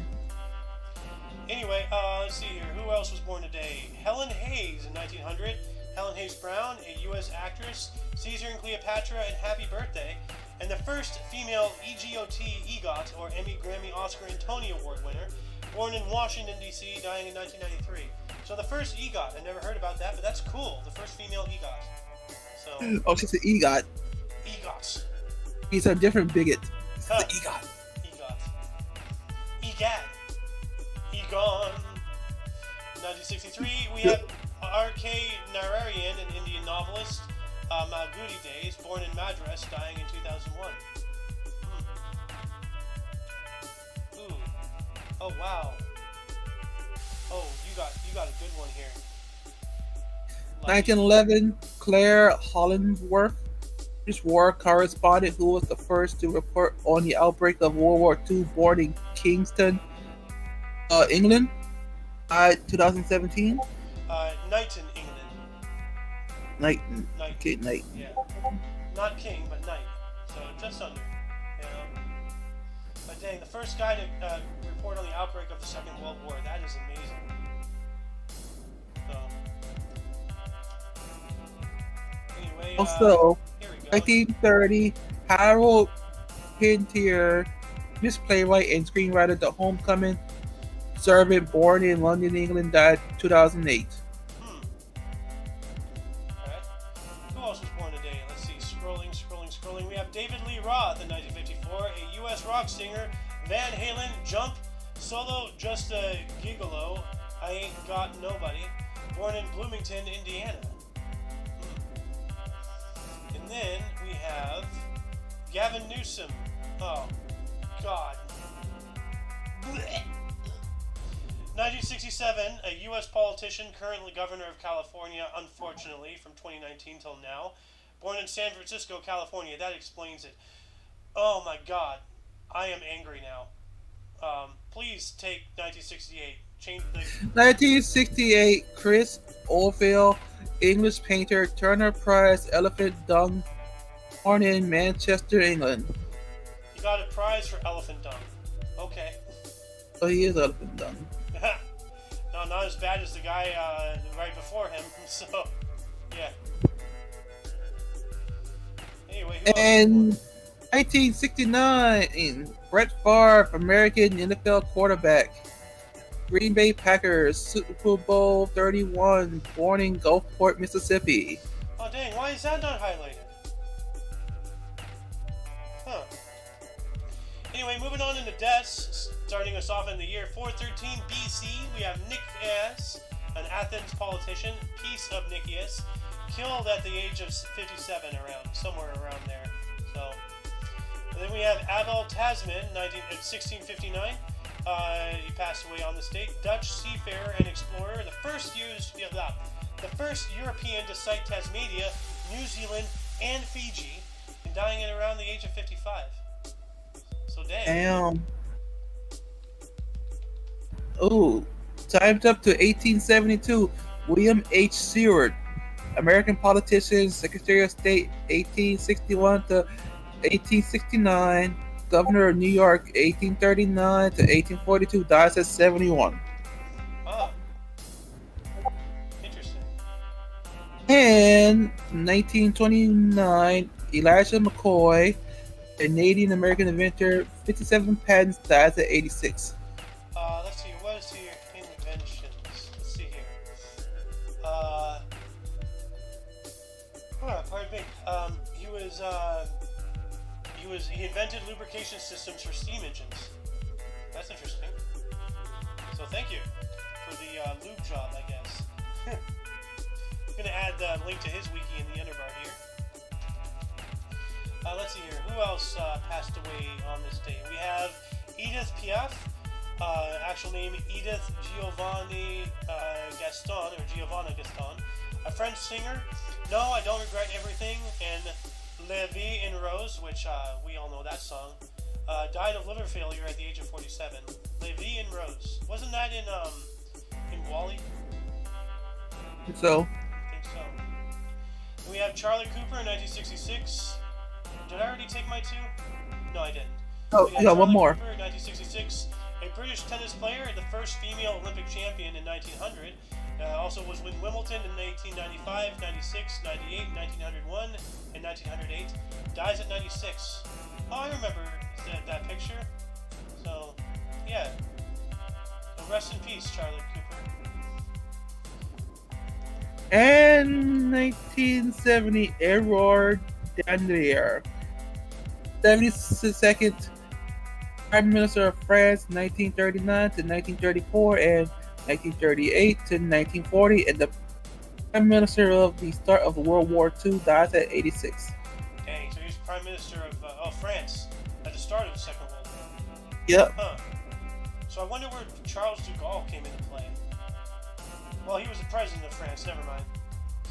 Anyway, let's see here. Who else was born today? Helen Hayes in 1900. Helen Hayes Brown, a U.S. actress. Caesar and Cleopatra, and happy birthday. And the first female EGOT, or Emmy, Grammy, Oscar, and Tony Award winner, born in Washington, D.C., dying in 1993. So the first EGOT, I never heard about that, but that's cool. The first female EGOT. So. Oh, she's an EGOT. EGOTs. He's a different bigot. Huh. The EGOT. EGAD. Egon. 1963, we have R.K. Nararayan, an Indian novelist, Malgudi Days, born in Madras, dying in 2001. Ooh. Oh, wow. Oh, you got a good one here. 1911, Clare Hollingworth, British war correspondent who was the first to report on the outbreak of World War II, born in Kingston, England, 2017. Knighton, England. Knight. Knight. Okay, Knight. Yeah. Not king, but knight. So just under. You know? But dang, the first guy to report on the outbreak of the Second World War. That is amazing. So. Anyway, Also, here we go. 1930, Harold Pintier, Miss playwright and screenwriter, The Homecoming Servant, born in London, England, died 2008. Alright. Who else was born today? Let's see. Scrolling. We have David Lee Roth in 1954, a U.S. rock singer, Van Halen, Jump, Solo, Just a Gigolo, I Ain't Got Nobody, born in Bloomington, Indiana. And then we have Gavin Newsom. Oh, God. 1967, a U.S. politician, currently governor of California, unfortunately, from 2019 till now, born in San Francisco, California. That explains it. Oh my God, I am angry now. Please take 1968. Change the 1968, Chris Orville, English painter, Turner Prize, Elephant Dung, born in Manchester, England. You got a prize for elephant dung. Okay. So he is Elephant Dung. No, not as bad as the guy right before him. So, yeah. Anyway, who And else? 1969, Brett Favre, American NFL quarterback, Green Bay Packers, Super Bowl 31, born in Gulfport, Mississippi. Oh dang, why is that not highlighted? Huh. Anyway, moving on into deaths, starting us off in the year 413 BC, we have Nicias, an Athens politician, Peace of Nicias, killed at the age of 57, somewhere around there. So, and then we have Abel Tasman, 1659. He passed away on this date. Dutch seafarer and explorer, the first European to sight Tasmania, New Zealand, and Fiji, and dying at around the age of 55. So dang. Damn. Oh, time's up to 1872. William H. Seward, American politician, Secretary of State, 1861 to 1869. Governor of New York, 1839 to 1842. Dies at 71. Ah. Interesting. And 1929, Elijah McCoy, Canadian American inventor, 57 patents, dies at 86. Let's see, what is your inventions? Let's see here. Pardon me. He invented lubrication systems for steam engines. That's interesting. So thank you for the lube job, I guess. I'm gonna add the link to his wiki in the underbar here. Let's see here. Who else passed away on this day? We have Edith Piaf. Actual name Edith Giovanna Gaston, a French singer. No, I don't regret everything. And La Vie en Rose, which we all know that song, died of liver failure at the age of 47. La Vie en Rose. Wasn't that in Wall-E? So, I think so. And we have Charlie Cooper in 1966. Did I already take my two? No, I didn't. oh, We you got one Charlie more. Cooper, 1966, a British tennis player, the first female Olympic champion in 1900. Also was with Wimbledon in 1895, 96, 98, 1901, and 1908. Dies at 96. Oh, I remember that picture. So, yeah. So rest in peace, Charlie Cooper. And 1970, Error Dandelier, 72nd Prime Minister of France, 1939 to 1934, and 1938 to 1940, and the Prime Minister of the start of World War II, dies at 86. Dang, so he's Prime Minister of France at the start of the Second World War. Yep. Huh. So I wonder where Charles de Gaulle came into play. Well, he was the president of France, never mind.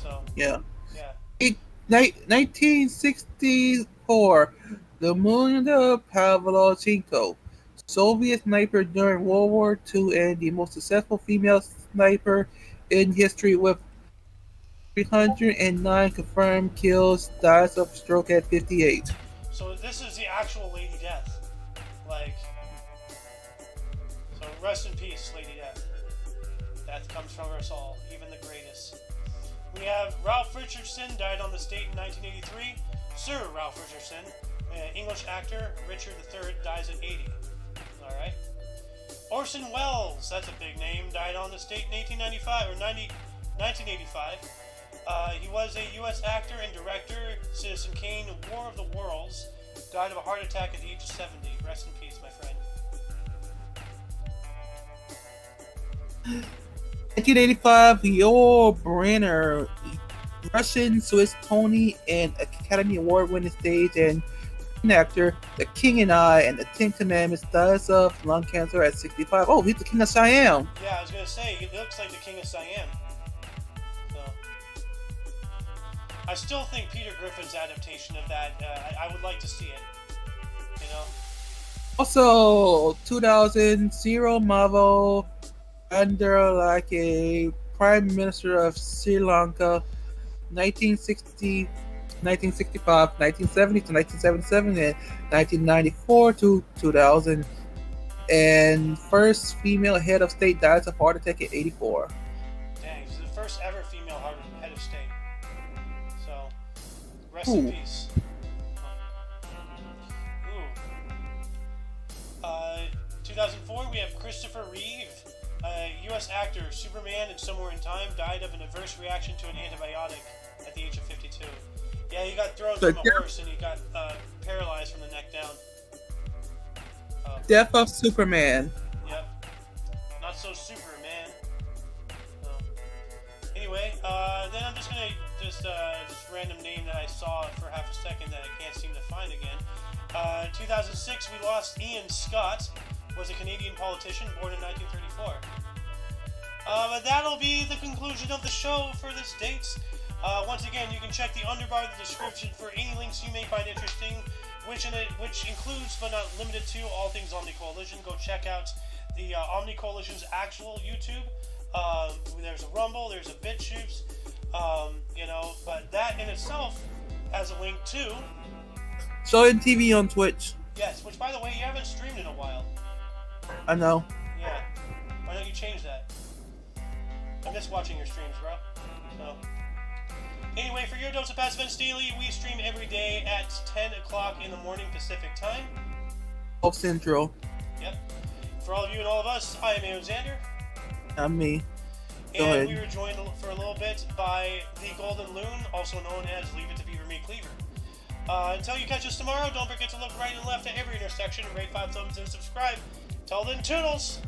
So, Yeah. yeah. 1964, Lyudmila Pavlichenko, Soviet sniper during World War II and the most successful female sniper in history with 309 confirmed kills, dies of stroke at 58. So this is the actual Lady Death. Like, so rest in peace, Lady Death. That comes from us all, even the greatest. We have Ralph Richardson, died on this date in 1983. Sir Ralph Richardson, English actor, Richard III, dies at 80. Alright. Orson Welles, that's a big name, died on this date in 1985. He was a U.S. actor and director, Citizen Kane, War of the Worlds, died of a heart attack at the age of 70. Rest in peace, my friend. 1985, Yul Brynner, Russian Swiss Tony and Academy Award winning stage and actor, The King and I, and The Ten Commandments, dies of lung cancer at 65. Oh, he's the King of Siam. Yeah, I was gonna say he looks like the King of Siam. So, I still think Peter Griffin's adaptation of that. I would like to see it. You know. Also, 2000, Cyril Mavo, under like a Prime Minister of Sri Lanka, 1960, 1965, 1970 to 1977, and 1994 to 2000. And first female head of state dies of heart attack at 84. Dang, she's the first ever female head of state. So, rest in peace. 2004, we have Christopher Reeve, U.S. actor, Superman and Somewhere in Time, died of an adverse reaction to an antibiotic at the age of 52. Yeah, he got thrown from a horse and he got paralyzed from the neck down. Death of Superman. Yep. Not so Superman. Anyway, then I'm just gonna just random name that I saw for half a second that I can't seem to find again. 2006, we lost Ian Scott. Was a Canadian politician born in 1934. But that'll be the conclusion of the show for this date. Once again, you can check the underbar of the description for any links you may find interesting, which includes but not limited to all things Omni Coalition. Go check out the Omni Coalition's actual YouTube. There's a Rumble, there's a BitChute, but that in itself has a link to Showing TV on Twitch. Yes, which by the way, you haven't streamed in a while. I know. Yeah. Why don't you change that? I miss watching your streams, bro. So. Anyway, for your dose of Past Events Daily, we stream every day at 10 o'clock in the morning Pacific time. Of Central. Yep. For all of you and all of us, I am Alexander. I'm me. Go and ahead. we were joined for a little bit by the Golden Loon, also known as Leave It to Beaver Me Cleaver. Until you catch us tomorrow, don't forget to look right and left at every intersection, rate 5 thumbs and subscribe. Till then, toodles!